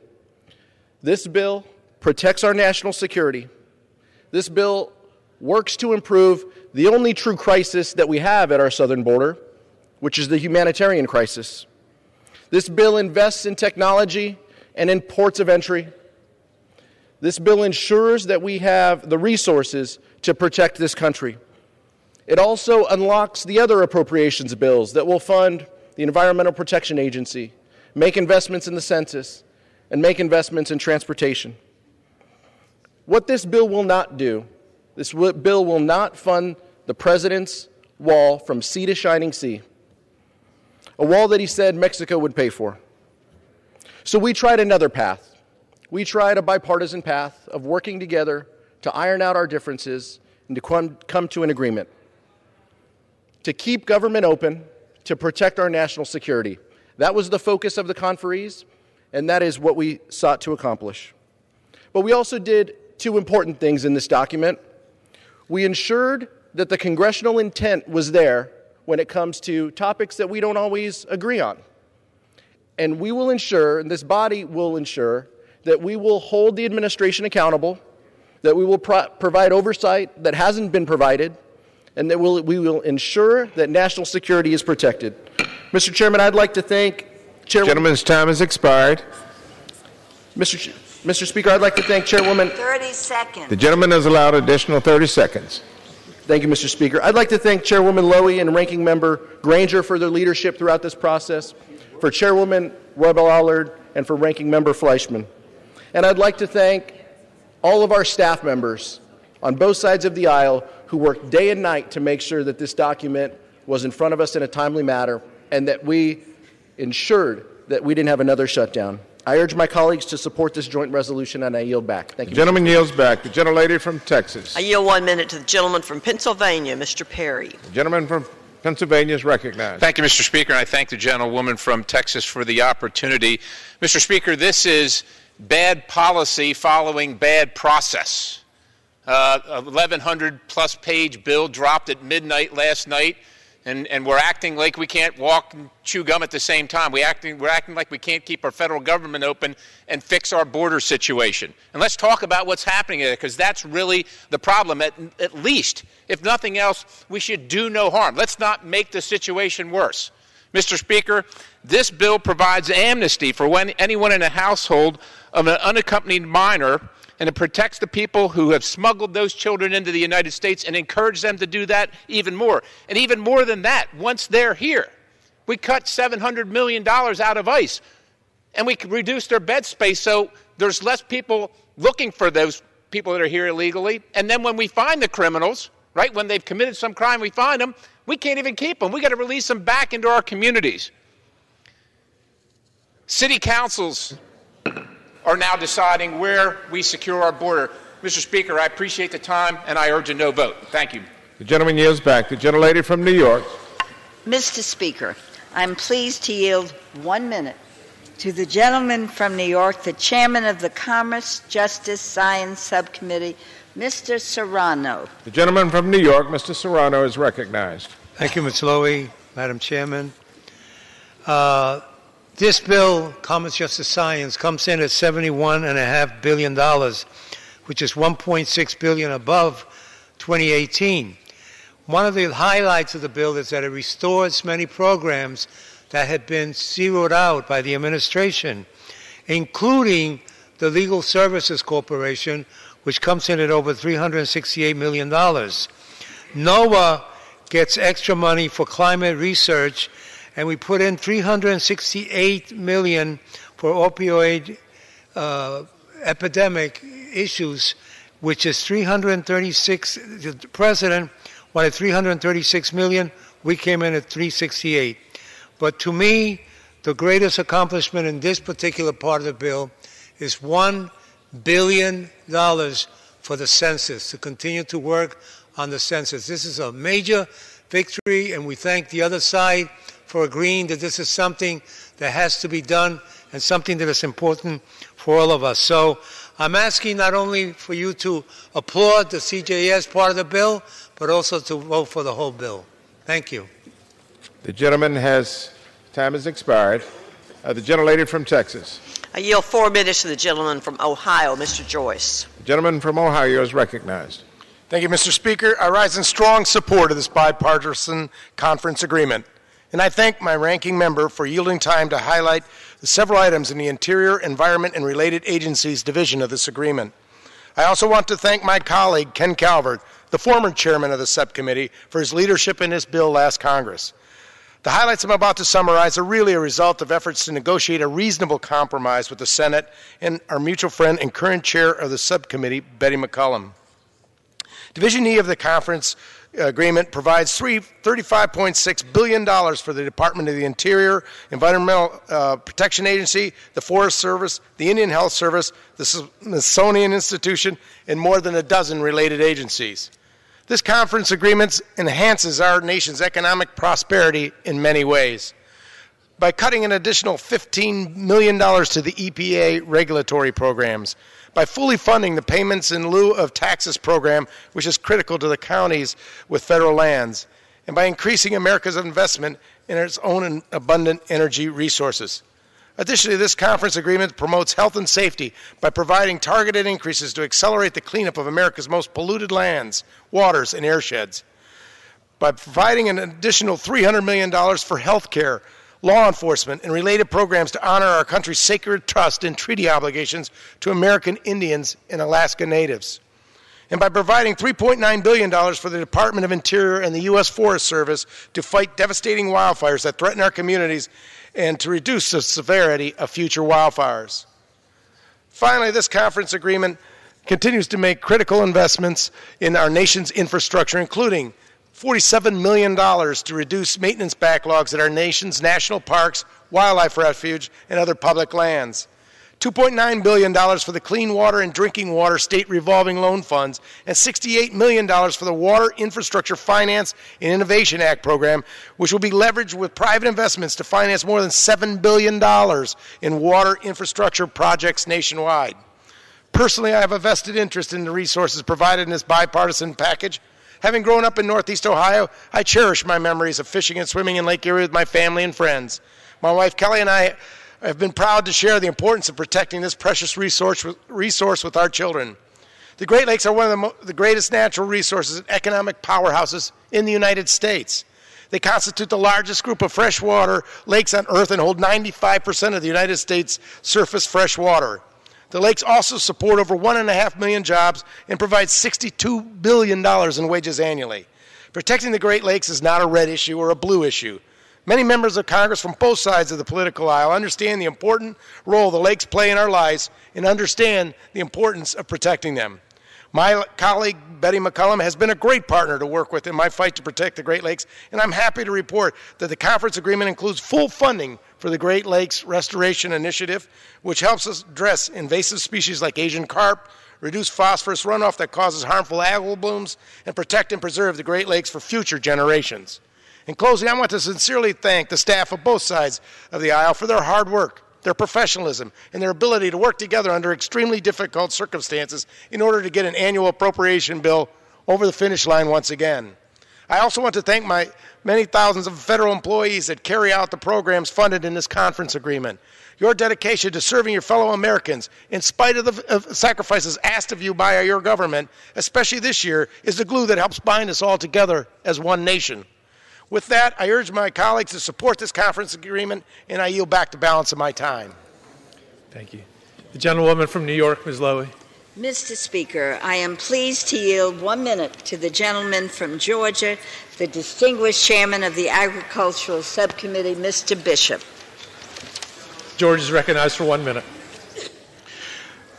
N: This bill protects our national security. This bill works to improve the only true crisis that we have at our southern border, which is the humanitarian crisis. This bill invests in technology and in ports of entry. This bill ensures that we have the resources to protect this country. It also unlocks the other appropriations bills that will fund the Environmental Protection Agency, make investments in the census, and make investments in transportation. What this bill will not do, this bill will not fund the president's wall from sea to shining sea, a wall that he said Mexico would pay for. So we tried another path. We tried a bipartisan path of working together to iron out our differences and to come to an agreement, to keep government open, to protect our national security. That was the focus of the conferees, and that is what we sought to accomplish. But we also did two important things in this document. We ensured that the congressional intent was there when it comes to topics that we don't always agree on. And we will ensure, and this body will ensure, that we will hold the administration accountable, that we will provide oversight that hasn't been provided, and that we will ensure that national security is protected. Mr. Chairman, I'd like to thank Chairwoman...
B: Gentleman's time has expired.
N: Mr. Speaker, I'd like to thank Chairwoman...
C: 30 seconds.
B: The gentleman is allowed additional 30 seconds.
N: Thank you, Mr. Speaker. I'd like to thank Chairwoman Lowy and Ranking Member Granger for their leadership throughout this process, for Chairwoman Roybal-Allard, and for Ranking Member Fleischman. And I'd like to thank all of our staff members on both sides of the aisle who worked day and night to make sure that this document was in front of us in a timely manner and that we ensured that we didn't have another shutdown. I urge my colleagues to support this joint resolution, and I yield back. Thank you.
B: The gentleman yields back. The gentlelady from Texas.
E: I yield 1 minute to the gentleman from Pennsylvania, Mr. Perry.
B: The gentleman from Pennsylvania is recognized.
O: Thank you, Mr. Speaker, and I thank the gentlewoman from Texas for the opportunity. Mr. Speaker, this is bad policy following bad process. 1,100-plus page bill dropped at midnight last night, and we're acting like we can't walk and chew gum at the same time. We're acting like we can't keep our federal government open and fix our border situation. And let's talk about what's happening there, because that's really the problem. At least, if nothing else, we should do no harm. Let's not make the situation worse. Mr. Speaker, this bill provides amnesty for anyone in a household of an unaccompanied minor, and it protects the people who have smuggled those children into the United States and encourage them to do that even more. And even more than that, once they're here, we cut $700 million out of ICE, and we reduce their bed space so there's less people looking for those people that are here illegally. And then when we find the criminals, right, when they've committed some crime, we find them, we can't even keep them. We got to release them back into our communities. City councils are now deciding where we secure our border. Mr. Speaker, I appreciate the time, and I urge a no vote. Thank you.
B: The gentleman yields back. The gentlelady from New York.
C: Mr. Speaker, I'm pleased to yield 1 minute To the gentleman from New York, the chairman of the Commerce, Justice, Science Subcommittee, Mr. Serrano.
B: The gentleman from New York, Mr. Serrano, is recognized.
P: Thank you, Ms. Lowy, Madam Chairman. This bill, Commerce, Justice, Science, comes in at $71.5 billion, which is $1.6 billion above 2018. One of the highlights of the bill is that it restores many programs that had been zeroed out by the administration, including the Legal Services Corporation, which comes in at over $368 million. NOAA gets extra money for climate research, and we put in $368 million for opioid epidemic issues, which is 336. The president wanted $336 million. We came in at $368. But to me, the greatest accomplishment in this particular part of the bill is $1 billion for the census, to continue to work on the census. This is a major victory, and we thank the other side for agreeing that this is something that has to be done and something that is important for all of us. So I'm asking not only for you to applaud the CJS part of the bill, but also to vote for the whole bill. Thank you.
B: The gentleman time has expired. The gentlelady from Texas.
E: I yield 4 minutes to the gentleman from Ohio, Mr. Joyce.
B: The gentleman from Ohio is recognized.
Q: Thank you, Mr. Speaker. I rise in strong support of this bipartisan conference agreement. And I thank my ranking member for yielding time to highlight the several items in the Interior, Environment, and Related Agencies division of this agreement. I also want to thank my colleague, Ken Calvert, the former chairman of the subcommittee, for his leadership in this bill last Congress. The highlights I'm about to summarize are really a result of efforts to negotiate a reasonable compromise with the Senate and our mutual friend and current chair of the subcommittee, Betty McCollum. Division E of the conference agreement provides $35.6 billion for the Department of the Interior, Environmental Protection Agency, the Forest Service, the Indian Health Service, the Smithsonian Institution, and more than a dozen related agencies. This conference agreement enhances our nation's economic prosperity in many ways. By cutting an additional $15 million to the EPA regulatory programs, by fully funding the payments in lieu of taxes program, which is critical to the counties with federal lands, and by increasing America's investment in its own abundant energy resources. Additionally, this conference agreement promotes health and safety by providing targeted increases to accelerate the cleanup of America's most polluted lands, waters, and airsheds. By providing an additional $300 million for health care, law enforcement, and related programs to honor our country's sacred trust and treaty obligations to American Indians and Alaska Natives. And by providing $3.9 billion for the Department of Interior and the U.S. Forest Service to fight devastating wildfires that threaten our communities and to reduce the severity of future wildfires. Finally, this conference agreement continues to make critical investments in our nation's infrastructure, including $47 million to reduce maintenance backlogs at our nation's national parks, wildlife refuge, and other public lands. $2.9 billion for the Clean Water and Drinking Water State Revolving Loan Funds, and $68 million for the Water Infrastructure Finance and Innovation Act program, which will be leveraged with private investments to finance more than $7 billion in water infrastructure projects nationwide. Personally, I have a vested interest in the resources provided in this bipartisan package. Having grown up in Northeast Ohio, I cherish my memories of fishing and swimming in Lake Erie with my family and friends. My wife Kelly and I have been proud to share the importance of protecting this precious resource with our children. The Great Lakes are one of the greatest natural resources and economic powerhouses in the United States. They constitute the largest group of freshwater lakes on Earth and hold 95% of the United States' surface fresh water. The lakes also support over 1.5 million jobs and provide $62 billion in wages annually. Protecting the Great Lakes is not a red issue or a blue issue. Many members of Congress from both sides of the political aisle understand the important role the lakes play in our lives and understand the importance of protecting them. My colleague, Betty McCollum, has been a great partner to work with in my fight to protect the Great Lakes, and I'm happy to report that the conference agreement includes full funding for the Great Lakes Restoration Initiative, which helps us address invasive species like Asian carp, reduce phosphorus runoff that causes harmful algal blooms, and protect and preserve the Great Lakes for future generations. In closing, I want to sincerely thank the staff of both sides of the aisle for their hard work, their professionalism, and their ability to work together under extremely difficult circumstances in order to get an annual appropriation bill over the finish line once again. I also want to thank my many thousands of federal employees that carry out the programs funded in this conference agreement. Your dedication to serving your fellow Americans, in spite of the sacrifices asked of you by your government, especially this year, is the glue that helps bind us all together as one nation. With that, I urge my colleagues to support this conference agreement, and I yield back the balance of my time.
R: Thank you. The gentlewoman from New York, Ms. Lowy.
C: Mr. Speaker, I am pleased to yield 1 minute to the gentleman from Georgia, the distinguished chairman of the Agricultural Subcommittee, Mr. Bishop.
R: George is recognized for 1 minute.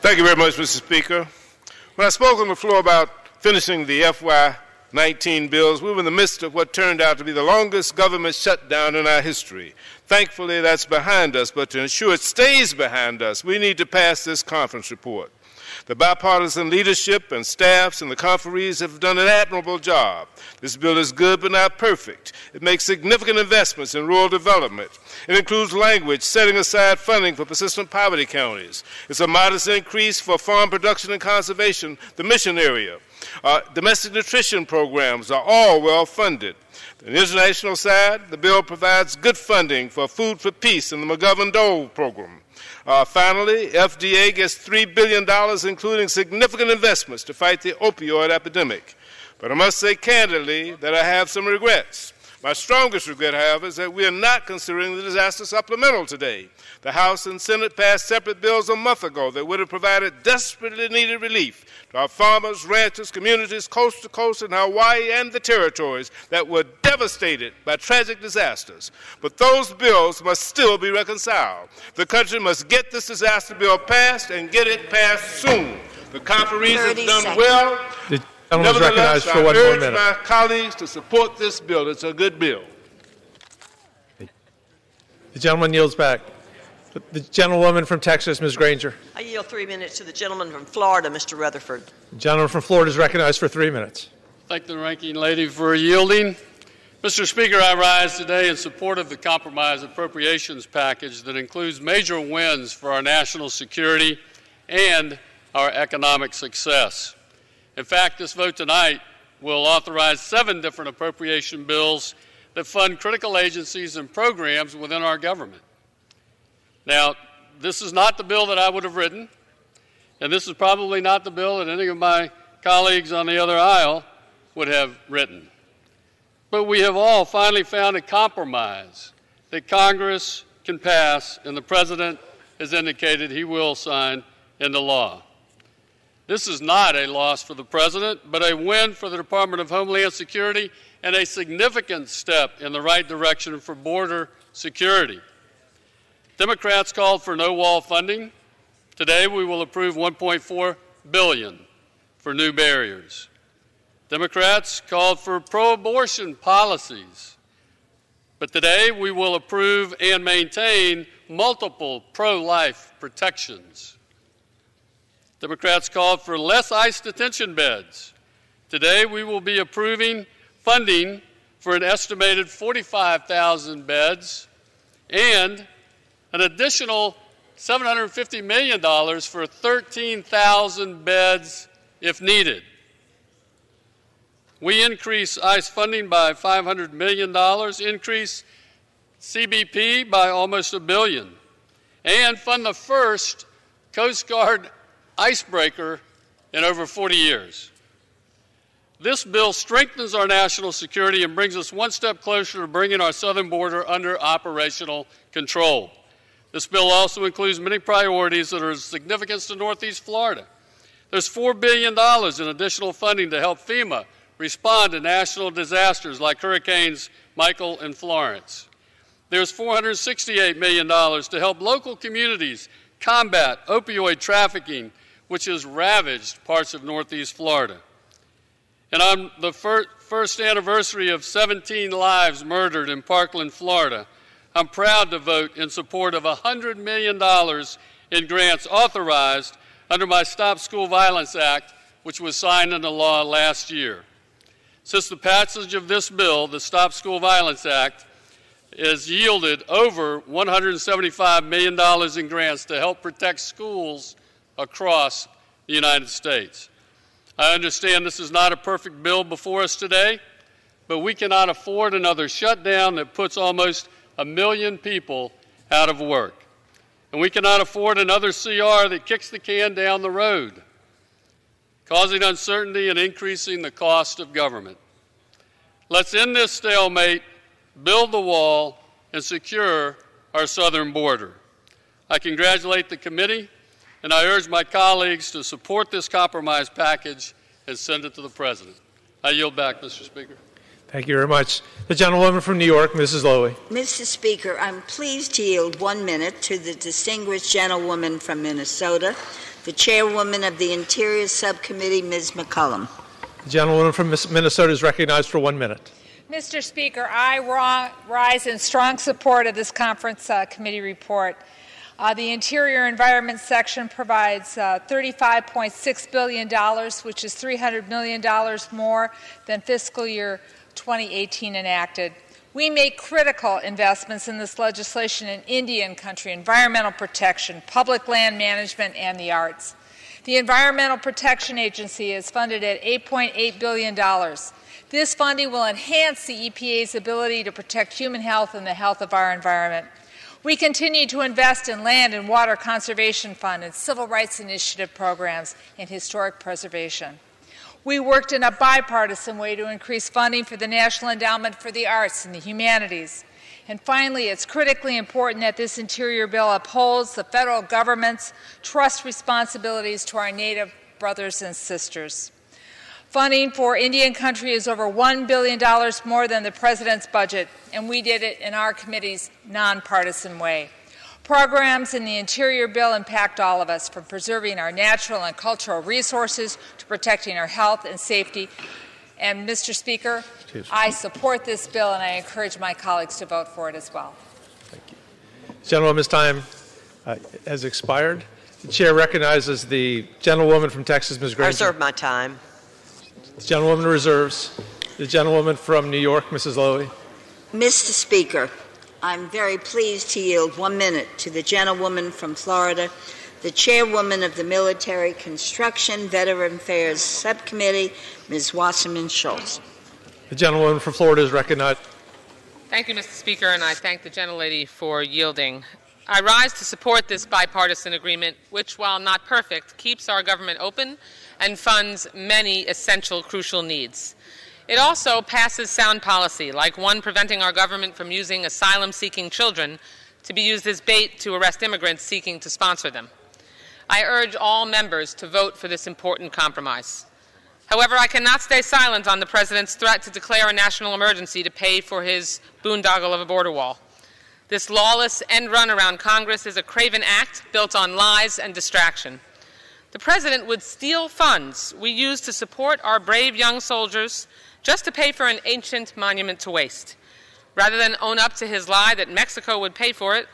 B: Thank you very much, Mr. Speaker. When I spoke on the floor about finishing the FY19 bills, we were in the midst of what turned out to be the longest government shutdown in our history. Thankfully, that's behind us, but to ensure it stays behind us, we need to pass this conference report. The bipartisan leadership and staffs and the conferees have done an admirable job. This bill is good but not perfect. It makes significant investments in rural development. It includes language setting aside funding for persistent poverty counties. It's a modest increase for farm production and conservation, the mission area. Domestic nutrition programs are all well funded. On the international side, the bill provides good funding for Food for Peace and the McGovern-Dole program. Finally, FDA gets $3 billion, including significant investments to fight the opioid epidemic. But I must say candidly that I have some regrets. My strongest regret, however, is that we are not considering the disaster supplemental today. The House and Senate passed separate bills a month ago that would have provided desperately needed relief to our farmers, ranchers, communities coast to coast in Hawaii and the territories that were devastated by tragic disasters. But those bills must still be reconciled. The country must get this disaster bill passed and get it passed soon. The conferees have done well.
R: Nevertheless,
B: I urge my colleagues to support this bill. It's a good bill.
R: The gentleman yields back. The gentlewoman from Texas, Ms. Granger.
E: I yield 3 minutes to the gentleman from Florida, Mr. Rutherford.
R: The gentleman from Florida is recognized for 3 minutes.
S: Thank the ranking lady for yielding. Mr. Speaker, I rise today in support of the compromise appropriations package that includes major wins for our national security and our economic success. In fact, this vote tonight will authorize 7 different appropriation bills that fund critical agencies and programs within our government. Now, this is not the bill that I would have written, and this is probably not the bill that any of my colleagues on the other aisle would have written. But we have all finally found a compromise that Congress can pass, and the President has indicated he will sign into law. This is not a loss for the President, but a win for the Department of Homeland Security and a significant step in the right direction for border security. Democrats called for no wall funding. Today we will approve $1.4 billion for new barriers. Democrats called for pro-abortion policies. But today we will approve and maintain multiple pro-life protections. Democrats called for less ICE detention beds. Today we will be approving funding for an estimated 45,000 beds and an additional $750 million for 13,000 beds if needed. We increase ICE funding by $500 million, increase CBP by almost $1 billion, and fund the first Coast Guard icebreaker in over 40 years. This bill strengthens our national security and brings us one step closer to bringing our southern border under operational control. This bill also includes many priorities that are of significance to Northeast Florida. There's $4 billion in additional funding to help FEMA respond to national disasters like Hurricanes Michael and Florence. There's $468 million to help local communities combat opioid trafficking, which has ravaged parts of Northeast Florida. And on the first anniversary of 17 lives murdered in Parkland, Florida, I'm proud to vote in support of $100 million in grants authorized under my Stop School Violence Act, which was signed into law last year. Since the passage of this bill, the Stop School Violence Act, has yielded over $175 million in grants to help protect schools across the United States. I understand this is not a perfect bill before us today, but we cannot afford another shutdown that puts almost 1 million people out of work. And we cannot afford another CR that kicks the can down the road, causing uncertainty and increasing the cost of government. Let's end this stalemate, build the wall, and secure our southern border. I congratulate the committee, and I urge my colleagues to support this compromise package and send it to the President. I yield back, Mr. Speaker.
R: Thank you very much. The gentlewoman from New York, Mrs. Lowy.
C: Mr. Speaker, I'm pleased to yield 1 minute to the distinguished gentlewoman from Minnesota, the chairwoman of the Interior Subcommittee, Ms. McCollum.
R: The gentlewoman from Minnesota is recognized for 1 minute.
T: Mr. Speaker, I rise in strong support of this conference committee report. The Interior Environment section provides $35.6 billion, which is $300 million more than fiscal year 2018 enacted. We make critical investments in this legislation in Indian country, environmental protection, public land management, and the arts. The Environmental Protection Agency is funded at $8.8 billion. This funding will enhance the EPA's ability to protect human health and the health of our environment. We continue to invest in land and water conservation fund and civil rights initiative programs and historic preservation. We worked in a bipartisan way to increase funding for the National Endowment for the Arts and the Humanities. And finally, it's critically important that this Interior bill upholds the federal government's trust responsibilities to our Native brothers and sisters. Funding for Indian country is over $1 billion more than the President's budget, and we did it in our committee's nonpartisan way. Programs in the Interior bill impact all of us, from preserving our natural and cultural resources to protecting our health and safety. And, Mr. Speaker, I support this bill, and I encourage my colleagues to vote for it as well.
R: Thank you. Gentlewoman's time has expired. The chair recognizes the gentlewoman from Texas, Ms. Granger.
E: I reserve my time.
R: The gentlewoman reserves. The gentlewoman from New York, Mrs. Lowy.
C: Mr. Speaker, I'm very pleased to yield 1 minute to the gentlewoman from Florida, the chairwoman of the Military Construction Veteran Affairs Subcommittee, Ms. Wasserman Schultz.
R: The gentlewoman from Florida is recognized.
U: Thank you, Mr. Speaker, and I thank the gentlelady for yielding. I rise to support this bipartisan agreement, which, while not perfect, keeps our government open and funds many essential, crucial needs. It also passes sound policy, like one preventing our government from using asylum-seeking children to be used as bait to arrest immigrants seeking to sponsor them. I urge all members to vote for this important compromise. However, I cannot stay silent on the President's threat to declare a national emergency to pay for his boondoggle of a border wall. This lawless end run around Congress is a craven act built on lies and distraction. The President would steal funds we use to support our brave young soldiers just to pay for an ancient monument to waste. Rather than own up to his lie that Mexico would pay for it,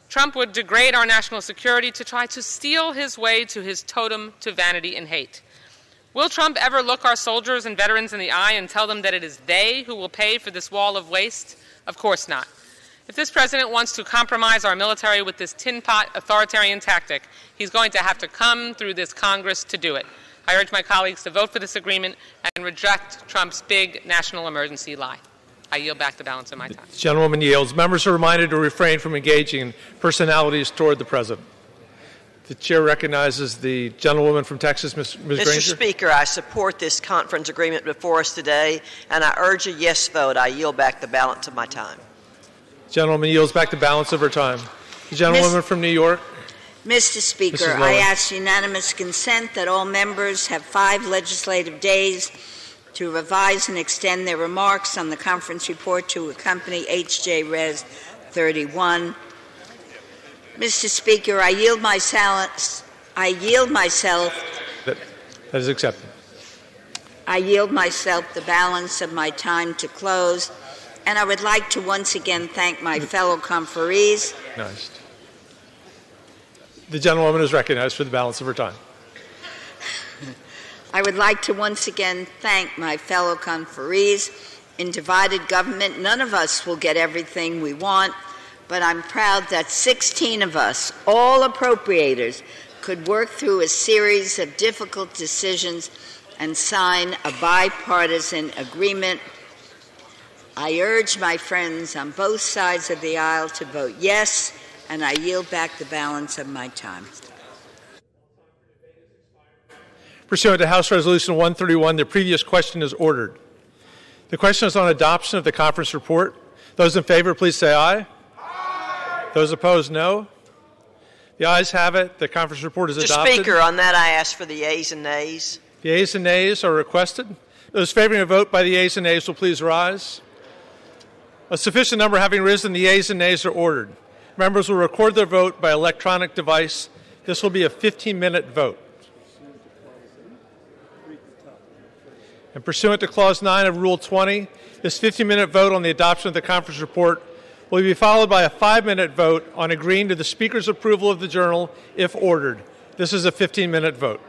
U: Trump would degrade our national security to try to steal his way to his totem to vanity and hate. Will Trump ever look our soldiers and veterans in the eye and tell them that it is they who will pay for this wall of waste? Of course not. If this President wants to compromise our military with this tin pot authoritarian tactic, he's going to have to come through this Congress to do it. I urge my colleagues to vote for this agreement and reject Trump's big national emergency lie. I yield back the balance of my time.
R: The gentlewoman yields. Members are reminded to refrain from engaging in personalities toward the President. The chair recognizes the gentlewoman from Texas, Ms. Granger.
E: Mr. Speaker, I support this conference agreement before us today, and I urge a yes vote. I yield back the balance of my time.
R: The gentlewoman yields back the balance of her time. The gentlewoman from New York.
C: Mr. Speaker, I ask unanimous consent that all members have 5 legislative days to revise and extend their remarks on the conference report to accompany H.J. Res. 31. Mr. Speaker, I yield myself.
R: That is accepted.
C: I yield myself the balance of my time to close, and I would like to once again thank my fellow conferees.
R: Nice. The gentlewoman is recognized for the balance of her time.
C: I would like to once again thank my fellow conferees In divided government, none of us will get everything we want, but I'm proud that 16 of us, all appropriators, could work through a series of difficult decisions and sign a bipartisan agreement. I urge my friends on both sides of the aisle to vote yes, and I yield back the balance of my time.
R: Pursuant to House Resolution 131, the previous question is ordered. The question is on adoption of the conference report. Those in favor, please say aye. Aye. Those opposed, no. The ayes have it. The conference report is adopted.
E: Mr. Speaker, on that I ask for the yeas and nays.
R: The ayes and nays are requested. Those favoring a vote by the ayes and nays will please rise. A sufficient number having risen, the ayes and nays are ordered. Members will record their vote by electronic device. This will be a 15-minute vote. And pursuant to Clause 9 of Rule 20, this 15-minute vote on the adoption of the conference report will be followed by a 5-minute vote on agreeing to the Speaker's approval of the journal if ordered. This is a 15-minute vote.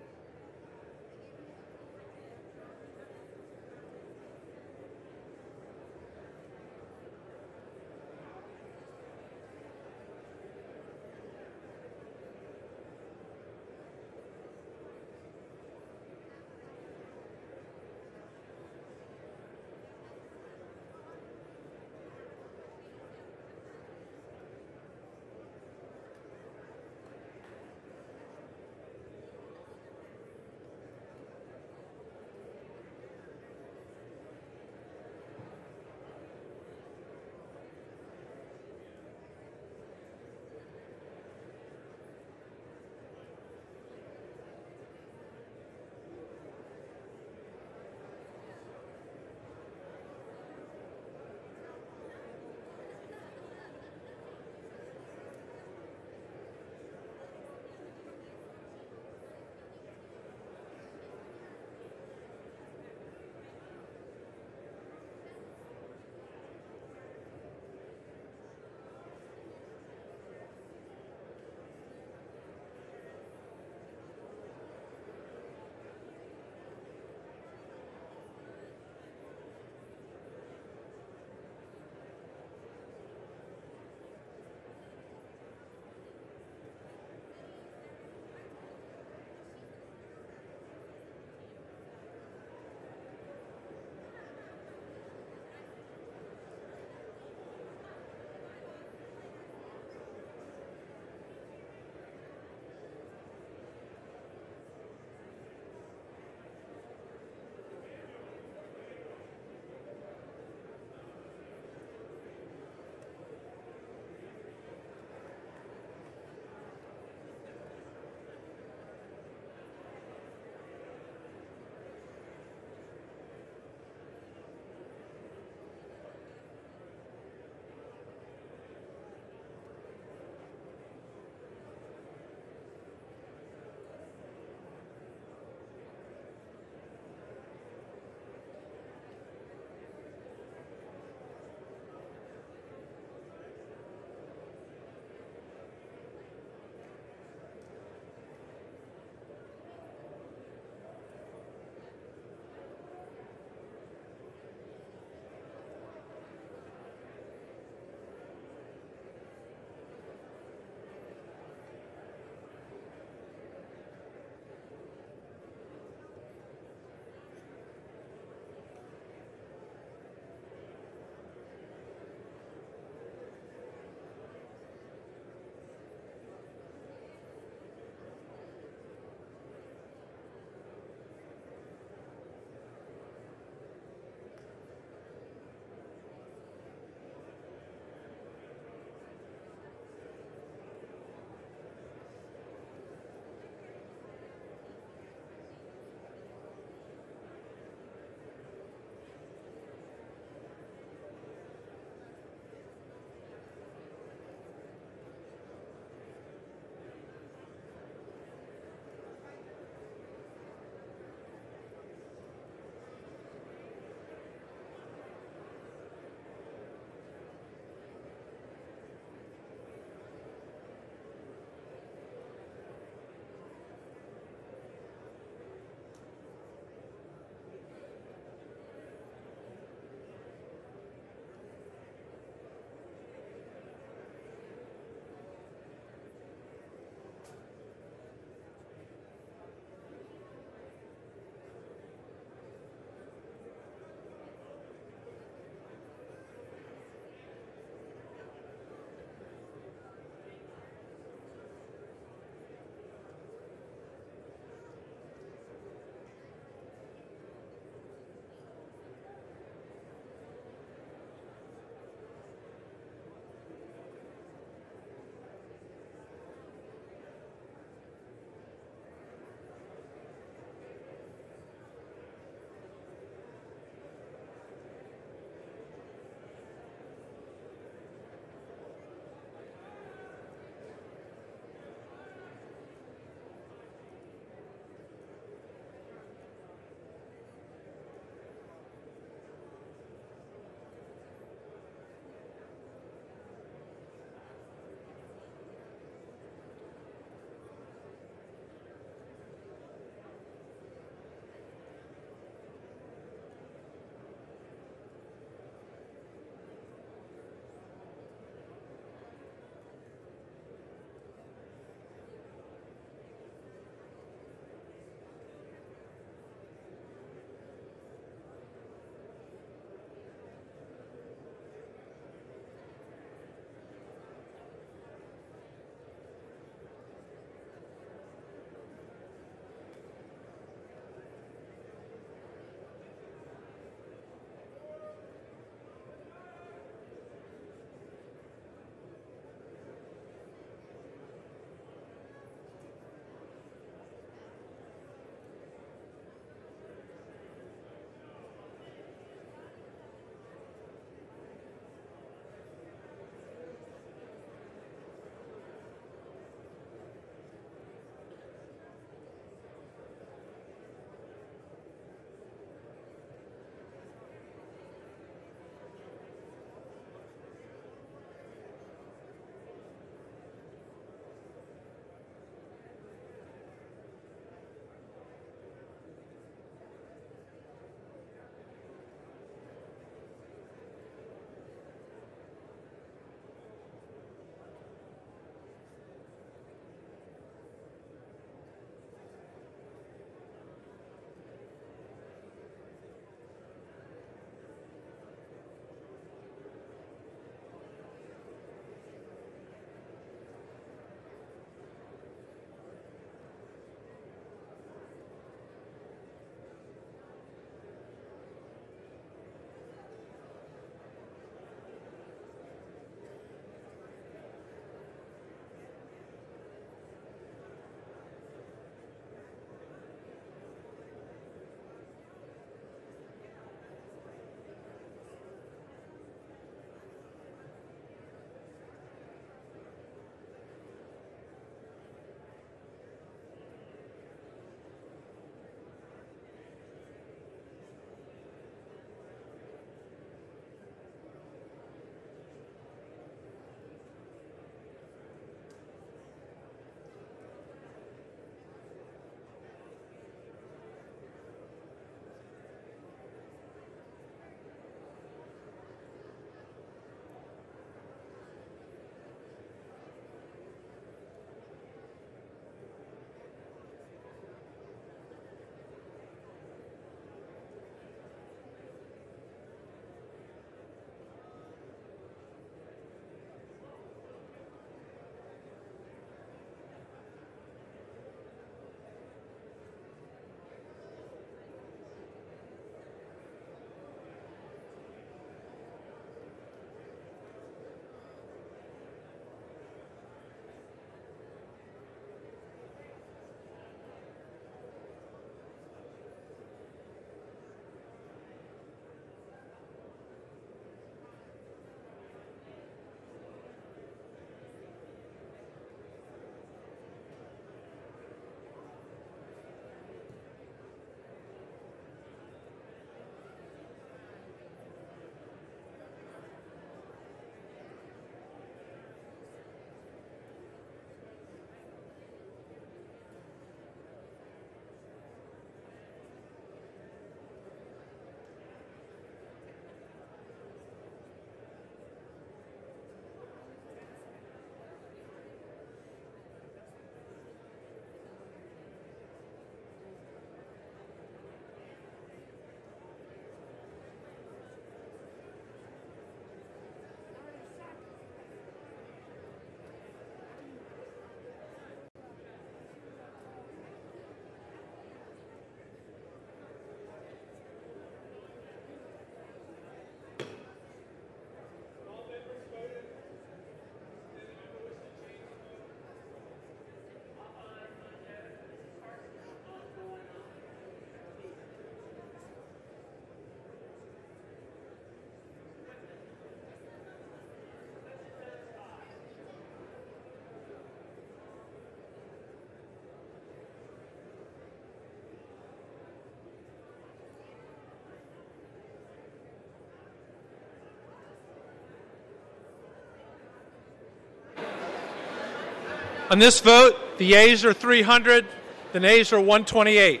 R: On this vote, the yeas are 300, the nays are 128.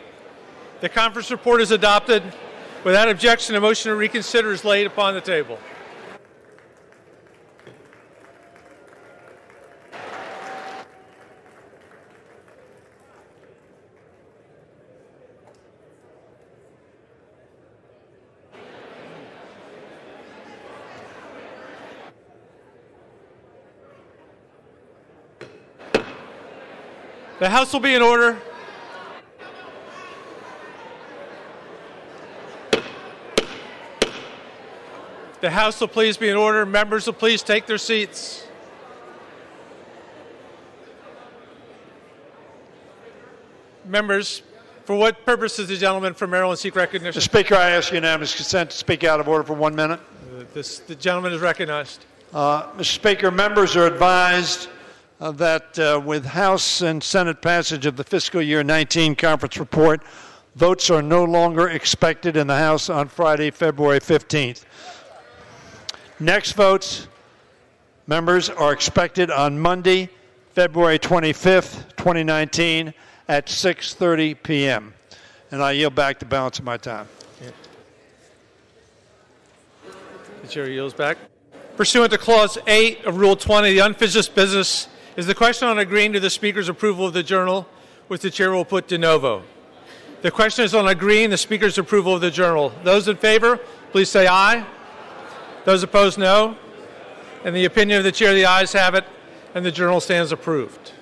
R: The conference report is adopted. Without objection, a motion to reconsider is laid upon the table. The House will be in order. The House will please be in order. Members will please take their seats. Members, for what purpose does the gentleman from Maryland seek recognition?
A: Mr. Speaker, I ask unanimous consent to speak out of order for 1 minute.
R: The gentleman is recognized.
A: Mr. Speaker, members are advised that with House and Senate passage of the fiscal year 19 conference report, votes are no longer expected in the House on Friday, February 15th. Next votes, members, are expected on Monday, February 25th, 2019 at 6:30 p.m. And I yield back the balance of my time.
R: The chair yields back. Pursuant to Clause 8 of Rule 20, the unfinished business is the question on agreeing to the Speaker's approval of the journal, which the chair will put de novo. The question is on agreeing the Speaker's approval of the journal. Those in favor, please say aye. Those opposed, no. In the opinion of the chair, the ayes have it, and the journal stands approved.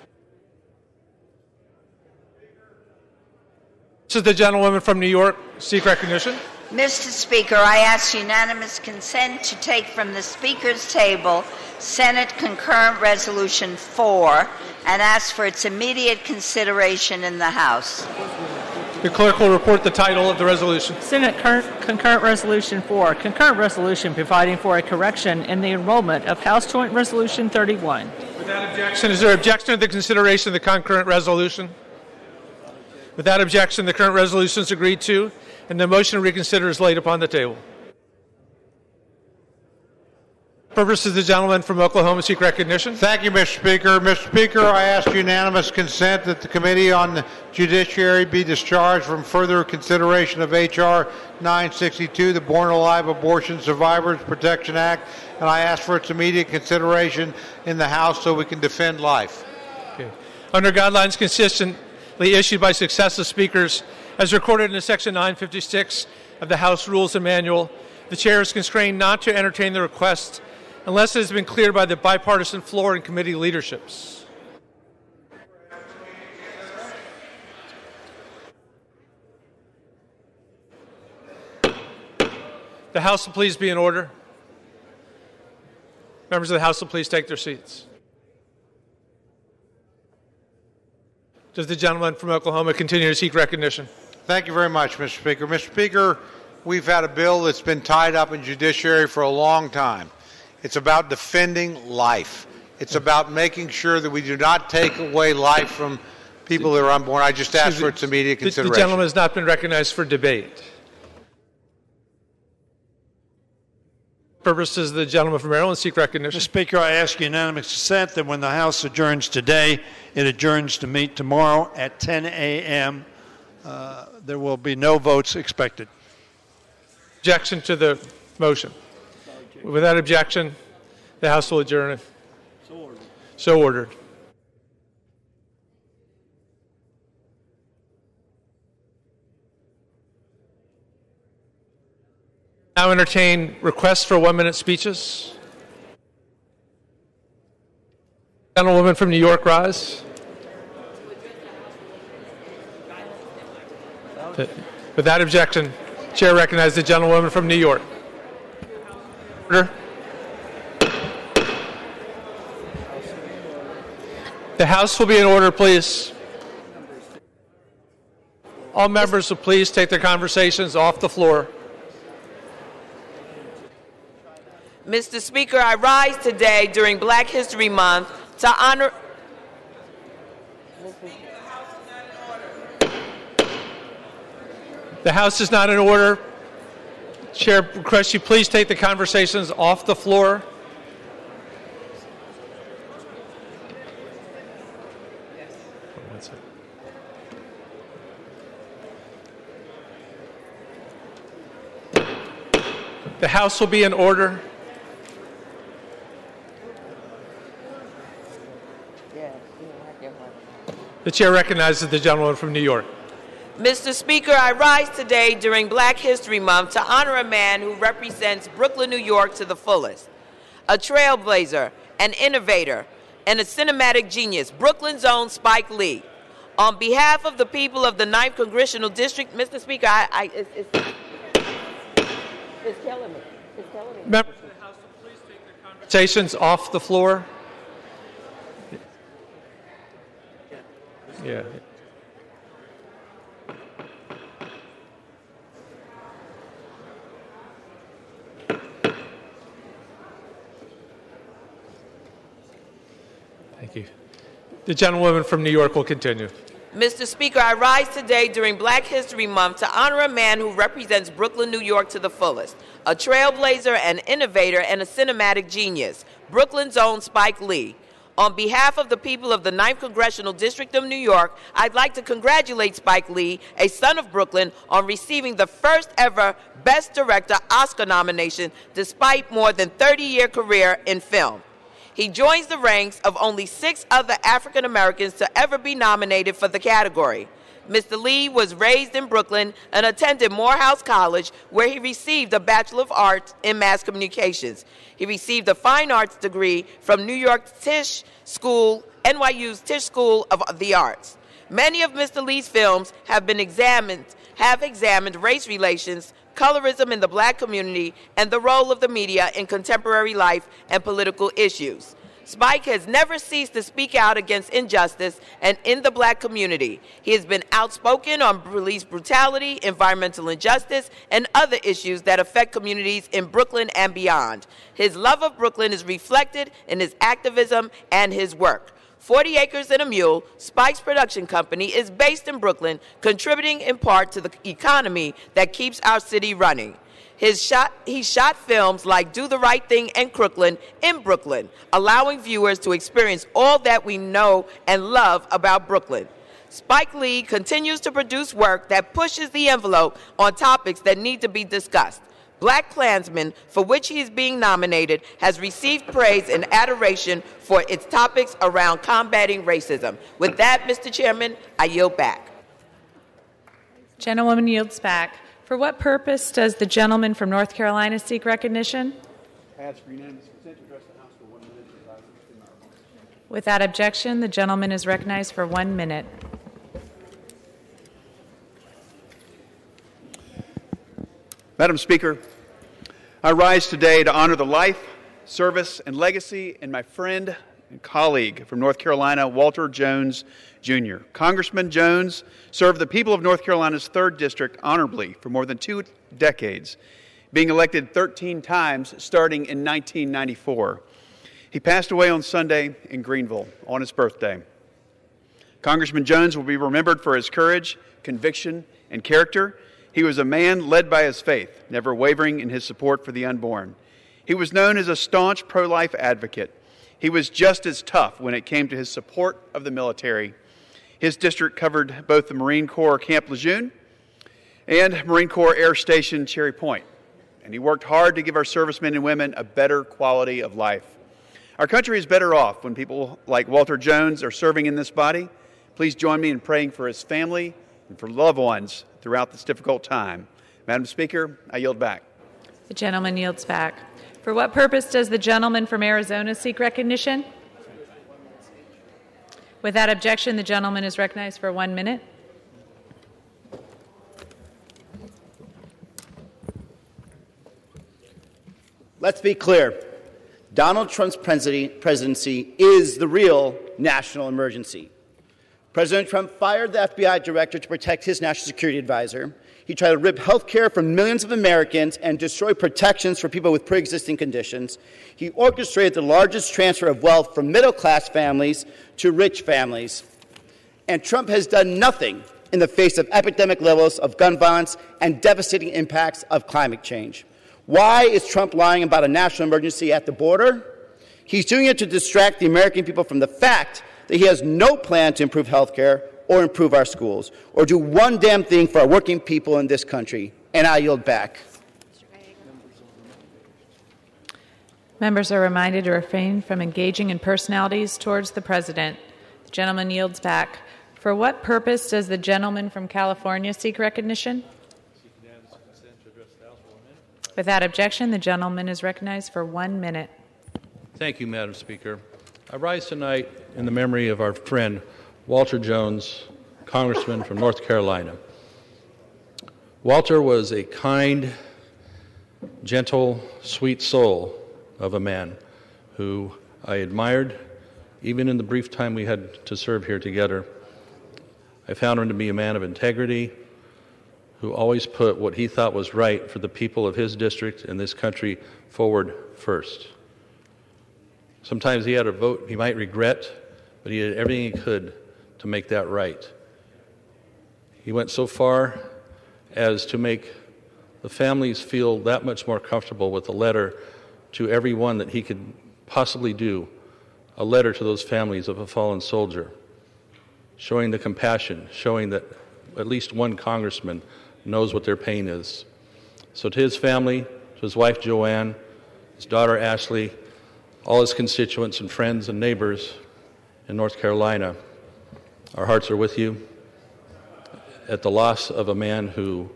R: This is the gentlewoman from New York. Seek recognition.
C: Mr. Speaker, I ask unanimous consent to take from the Speaker's table Senate Concurrent Resolution 4 and ask for its immediate consideration in the House.
R: The clerk will report the title of the resolution.
D: Senate Concurrent Resolution 4, Concurrent Resolution providing for a correction in the enrollment of House Joint Resolution 31.
R: Without objection, is there objection to the consideration of the concurrent resolution? Without objection, the current resolution is agreed to, and the motion to reconsider is laid upon the table. Purpose is the gentleman from Oklahoma seek recognition.
V: Thank you, Mr. Speaker. Mr. Speaker, I ask unanimous consent that the Committee on the Judiciary be discharged from further consideration of H.R. 962, the Born Alive Abortion Survivors Protection Act, and I ask for its immediate consideration in the House so we can defend life.
R: Okay. Under guidelines consistently issued by successive speakers, as recorded in Section 956 of the House Rules and Manual, the chair is constrained not to entertain the request unless it has been cleared by the bipartisan floor and committee leaderships. The House will please be in order. Members of the House will please take their seats. Does the gentleman from Oklahoma continue to seek recognition?
V: Thank you very much, Mr. Speaker. Mr. Speaker, we've had a bill that's been tied up in judiciary for a long time. It's about defending life. It's about making sure that we do not take away life from people that are unborn. I just ask for its immediate consideration.
R: The gentleman has not been recognized for debate. Purposes of the gentleman from Maryland seek recognition.
A: Mr. Speaker, I ask unanimous consent that when the House adjourns today, it adjourns to meet tomorrow at 10 a.m. There will be no votes expected.
R: Objection to the motion. Without objection, the House will adjourn. So ordered. Now entertain requests for 1-minute speeches. Gentlewoman from New York, rise. Without objection, Chair recognizes the gentlewoman from New York. Order. The House will be in order, please. All members will please take their conversations off the floor.
W: Mr. Speaker, I rise today during Black History Month to honor...
R: The House is not in order. Chair requests you please take the conversations off the floor. The House will be in order. The chair recognizes the gentleman from New York.
W: Mr. Speaker, I rise today during Black History Month to honor a man who represents Brooklyn, New York to the fullest. A trailblazer, an innovator, and a cinematic genius, Brooklyn's own Spike Lee. On behalf of the people of the 9th Congressional District, Mr. Speaker, it's killing me. It's killing me.
R: Members of the House, please take their conversations off the floor. Yeah. Thank you. The gentlewoman from New York will continue.
W: Mr. Speaker, I rise today during Black History Month to honor a man who represents Brooklyn, New York to the fullest. A trailblazer, an innovator, and a cinematic genius, Brooklyn's own Spike Lee. On behalf of the people of the 9th Congressional District of New York, I'd like to congratulate Spike Lee, a son of Brooklyn, on receiving the first ever Best Director Oscar nomination despite more than 30-year career in film. He joins the ranks of only 6 other African Americans to ever be nominated for the category. Mr. Lee was raised in Brooklyn and attended Morehouse College, where he received a Bachelor of Arts in Mass Communications. He received a Fine Arts degree from New York Tisch School, NYU's Tisch School of the Arts. Many of Mr. Lee's films have examined race relations, colorism in the Black community, and the role of the media in contemporary life and political issues. Spike has never ceased to speak out against injustice and in the Black community. He has been outspoken on police brutality, environmental injustice, and other issues that affect communities in Brooklyn and beyond. His love of Brooklyn is reflected in his activism and his work. 40 Acres and a Mule, Spike's production company, is based in Brooklyn, contributing in part to the economy that keeps our city running. He shot films like Do the Right Thing and Crooklyn in Brooklyn, allowing viewers to experience all that we know and love about Brooklyn. Spike Lee continues to produce work that pushes the envelope on topics that need to be discussed. Black Klansman, for which he is being nominated, has received praise and adoration for its topics around combating racism. With that, Mr. Chairman, I yield back.
D: Gentlewoman yields back. For what purpose does the gentleman from North Carolina seek recognition?
F: Ask for unanimous consent to address the House for 1 minute.
D: Without objection, the gentleman is recognized for 1 minute.
F: Madam Speaker, I rise today to honor the life, service, and legacy of my friend and colleague from North Carolina, Walter Jones, Jr. Congressman Jones served the people of North Carolina's 3rd District honorably for more than 2 decades, being elected 13 times starting in 1994. He passed away on Sunday in Greenville on his birthday. Congressman Jones will be remembered for his courage, conviction, and character. He was a man led by his faith, never wavering in his support for the unborn. He was known as a staunch pro-life advocate. He was just as tough when it came to his support of the military. His district covered both the Marine Corps Camp Lejeune and Marine Corps Air Station Cherry Point, and he worked hard to give our servicemen and women a better quality of life. Our country is better off when people like Walter Jones are serving in this body. Please join me in praying for his family and for loved ones throughout this difficult time. Madam Speaker, I yield back.
D: The gentleman yields back. For what purpose does the gentleman from Arizona seek recognition? Without objection, the gentleman is recognized for 1 minute.
G: Let's be clear. Donald Trump's presidency is the real national emergency. President Trump fired the FBI director to protect his national security advisor. He tried to rip health care from millions of Americans and destroy protections for people with pre-existing conditions. He orchestrated the largest transfer of wealth from middle-class families to rich families. And Trump has done nothing in the face of epidemic levels of gun violence and devastating impacts of climate change. Why is Trump lying about a national emergency at the border? He's doing it to distract the American people from the fact that he has no plan to improve health care or improve our schools, or do one damn thing for our working people in this country. And I yield back.
D: Members are reminded to refrain from engaging in personalities towards the President. The gentleman yields back. For what purpose does the gentleman from California seek recognition? Without objection, the gentleman is recognized for 1 minute.
H: Thank you, Madam Speaker. I rise tonight in the memory of our friend Walter Jones, Congressman from North Carolina. Walter was a kind, gentle, sweet soul of a man who I admired, even in the brief time we had to serve here together. I found him to be a man of integrity, who always put what he thought was right for the people of his district and this country forward first. Sometimes he had a vote he might regret, but he did everything he could to make that right. He went so far as to make the families feel that much more comfortable with a letter to everyone that he could possibly do, a letter to those families of a fallen soldier, showing the compassion, showing that at least one congressman knows what their pain is. So to his family, to his wife Joanne, his daughter Ashley, all his constituents and friends and neighbors in North Carolina, our hearts are with you at the loss of a man whose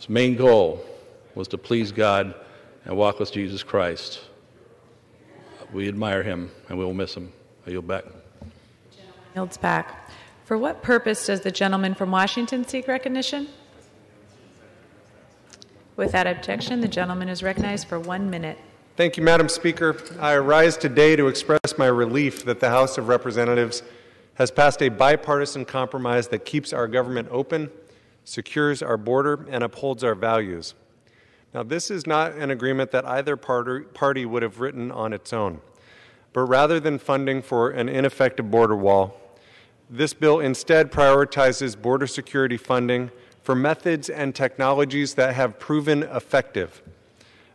H: main goal was to please God and walk with Jesus Christ. We admire him and we will miss him. I yield back.
D: Yields back. For what purpose does the gentleman from Washington seek recognition? Without objection, the gentleman is recognized for 1 minute.
I: Thank you, Madam Speaker. I rise today to express my relief that the House of Representatives has passed a bipartisan compromise that keeps our government open, secures our border, and upholds our values. Now, this is not an agreement that either party would have written on its own, but rather than funding for an ineffective border wall, this bill instead prioritizes border security funding for methods and technologies that have proven effective.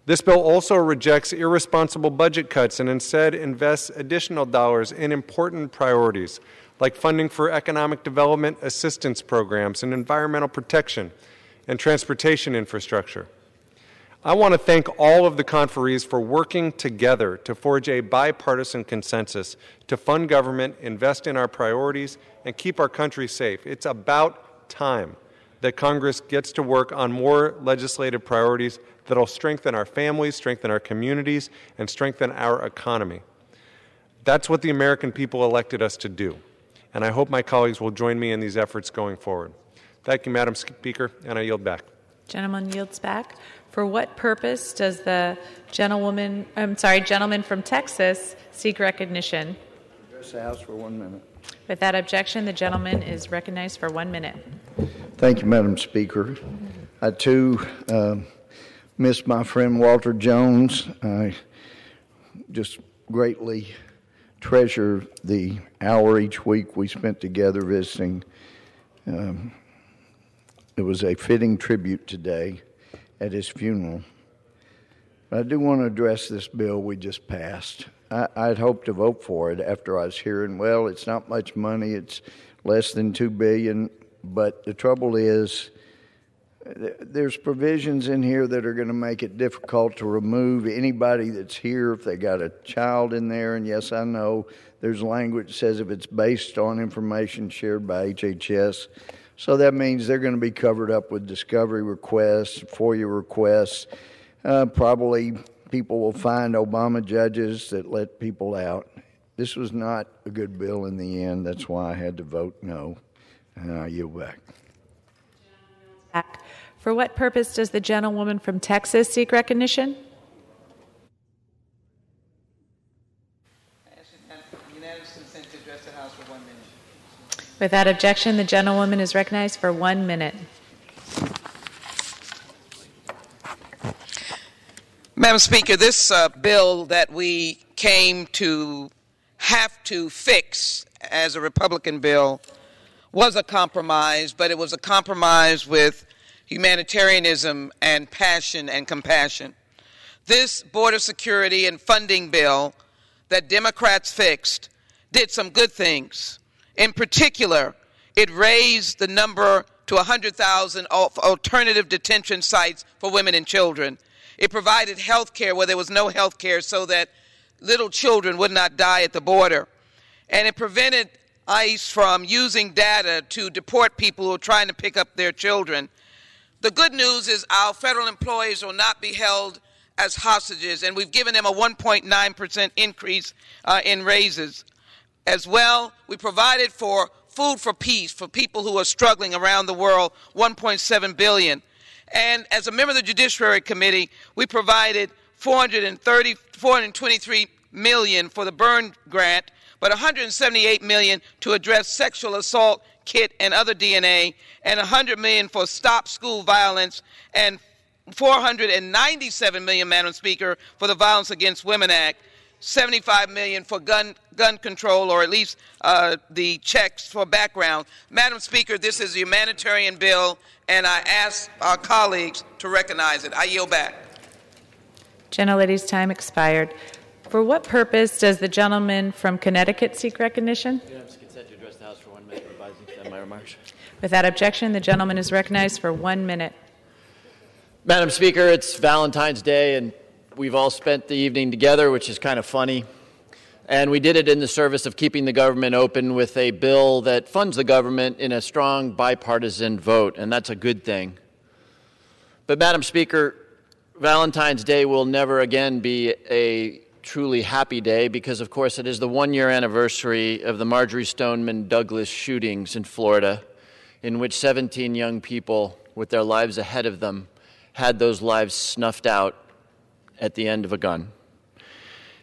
I: This bill also rejects irresponsible budget cuts and instead invests additional dollars in important priorities like funding for economic development assistance programs and environmental protection and transportation infrastructure. I want to thank all of the conferees for working together to forge a bipartisan consensus to fund government, invest in our priorities, and keep our country safe. It's about time that Congress gets to work on more legislative priorities that will strengthen our families, strengthen our communities, and strengthen our economy. That's what the American people elected us to do, and I hope my colleagues will join me in these efforts going forward. Thank you, Madam Speaker, and I yield back.
D: Gentleman yields back. For what purpose does the gentleman from Texas seek recognition?
J: Address the House for 1 minute.
D: Without objection, the gentleman is recognized for 1 minute.
J: Thank you, Madam Speaker. I, too, miss my friend Walter Jones. I just greatly treasure the hour each week we spent together visiting. It was a fitting tribute today at his funeral. But I do want to address this bill we just passed. I'd hoped to vote for it after I was hearing, well, it's not much money, it's less than $2 billion, but the trouble is there's provisions in here that are going to make it difficult to remove anybody that's here if they got a child in there, and yes, I know there's language that says if it's based on information shared by HHS, so that means they're going to be covered up with discovery requests, FOIA requests. Probably people will find Obama judges that let people out. This was not a good bill in the end. That's why I had to vote no. And I yield back.
D: For what purpose does the gentlewoman from Texas seek recognition?
M: Unanimous consent to address the House for 1 minute.
D: Without objection, the gentlewoman is recognized for 1 minute.
X: Madam Speaker, this bill that we came to have to fix as a Republican bill was a compromise, but it was a compromise with humanitarianism and passion and compassion. This border security and funding bill that Democrats fixed did some good things. In particular, it raised the number to 100,000 alternative detention sites for women and children. It provided health care where there was no health care so that little children would not die at the border. And it prevented ICE from using data to deport people who are trying to pick up their children. The good news is our federal employees will not be held as hostages, and we've given them a 1.9% increase in raises. As well, we provided for food for peace for people who are struggling around the world, $1.7 billion. And as a member of the Judiciary Committee, we provided $423 million for the Byrne grant, but $178 million to address sexual assault kit and other DNA, and $100 million for Stop School Violence, and $497 million, Madam Speaker, for the Violence Against Women Act, $75 million for gun control, or at least the checks for background. Madam Speaker, this is a humanitarian bill, and I ask our colleagues to recognize it. I yield back.
K: Gentlelady's time expired. For what purpose does the gentleman from Connecticut seek recognition?
L: Unanimous consent to address the House for 1 minute, revising to end my remarks.
K: Without objection, the gentleman is recognized for 1 minute.
L: Madam Speaker, it's Valentine's Day, and we've all spent the evening together, which is kind of funny. And we did it in the service of keeping the government open with a bill that funds the government in a strong bipartisan vote, and that's a good thing. But, Madam Speaker, Valentine's Day will never again be a truly happy day because, of course, it is the 1-year anniversary of the Marjory Stoneman Douglas shootings in Florida, in which 17 young people with their lives ahead of them had those lives snuffed out at the end of a gun.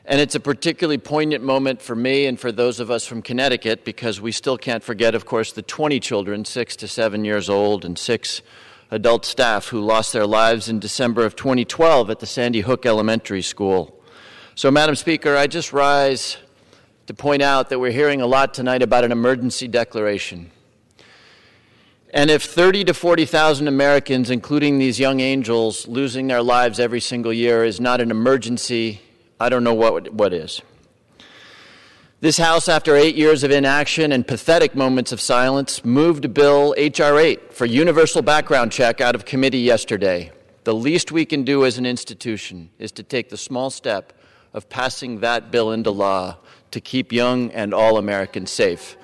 L: And it's a particularly poignant moment for me and for those of us from Connecticut because we still can't forget, of course, the 20 children, 6 to 7 years old, and 6 adult staff who lost their lives in December of 2012 at the Sandy Hook Elementary School. So, Madam Speaker, I just rise to point out that we're hearing a lot tonight about an emergency declaration. And if 30 to 40,000 Americans, including these young angels, losing their lives every single year is not an emergency, I don't know what is. This House, after 8 years of inaction and pathetic moments of silence, moved Bill H.R. 8 for universal background check out of committee yesterday. The least we can do as an institution is to take the small step of passing that bill into law to keep young and all Americans safe.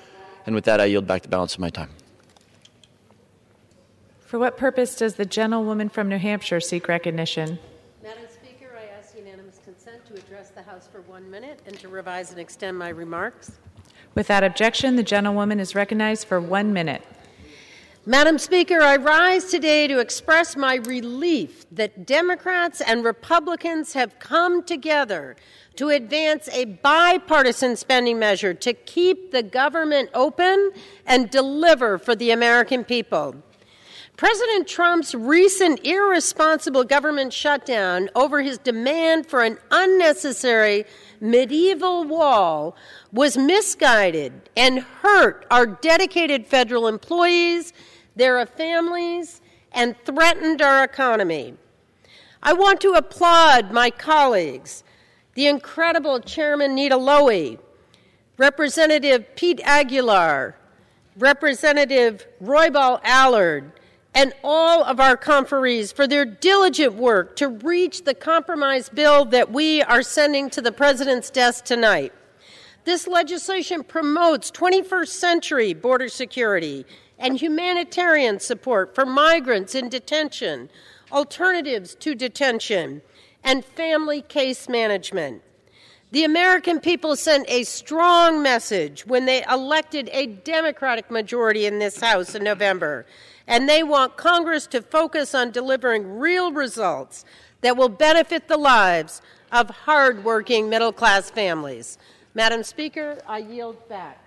L: And with that, I yield back the balance of my time.
K: For what purpose does the gentlewoman from New Hampshire seek recognition?
N: Madam Speaker, I ask unanimous consent to address the House for 1 minute and to revise and extend my remarks.
K: Without objection, the gentlewoman is recognized for 1 minute.
N: Madam Speaker, I rise today to express my relief that Democrats and Republicans have come together to advance a bipartisan spending measure to keep the government open and deliver for the American people. President Trump's recent irresponsible government shutdown over his demand for an unnecessary medieval wall was misguided and hurt our dedicated federal employees, their families, and threatened our economy. I want to applaud my colleagues, the incredible Chairman Nita Lowey, Representative Pete Aguilar, Representative Roybal Allard, and all of our conferees for their diligent work to reach the compromise bill that we are sending to the President's desk tonight. This legislation promotes 21st century border security and humanitarian support for migrants in detention, alternatives to detention, and family case management. The American people sent a strong message when they elected a Democratic majority in this House in November, and they want Congress to focus on delivering real results that will benefit the lives of hardworking middle-class families. Madam Speaker, I yield back.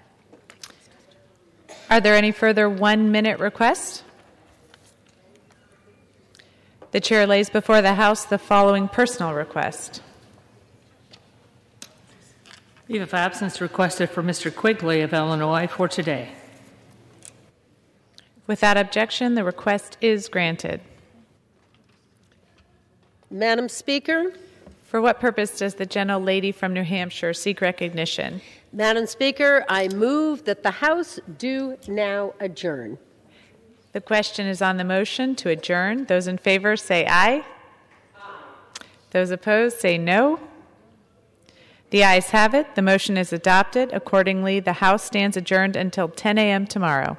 K: Are there any further 1 minute requests? The chair lays before the House the following personal request.
D: Leave of absence requested for Mr. Quigley of Illinois for today.
K: Without objection, the request is granted.
N: Madam Speaker?
K: For what purpose does the gentlelady from New Hampshire seek recognition?
N: Madam Speaker, I move that the House do now adjourn.
K: The question is on the motion to adjourn. Those in favor say aye. Aye. Those opposed say no. The ayes have it. The motion is adopted. Accordingly, the House stands adjourned until 10 a.m. tomorrow.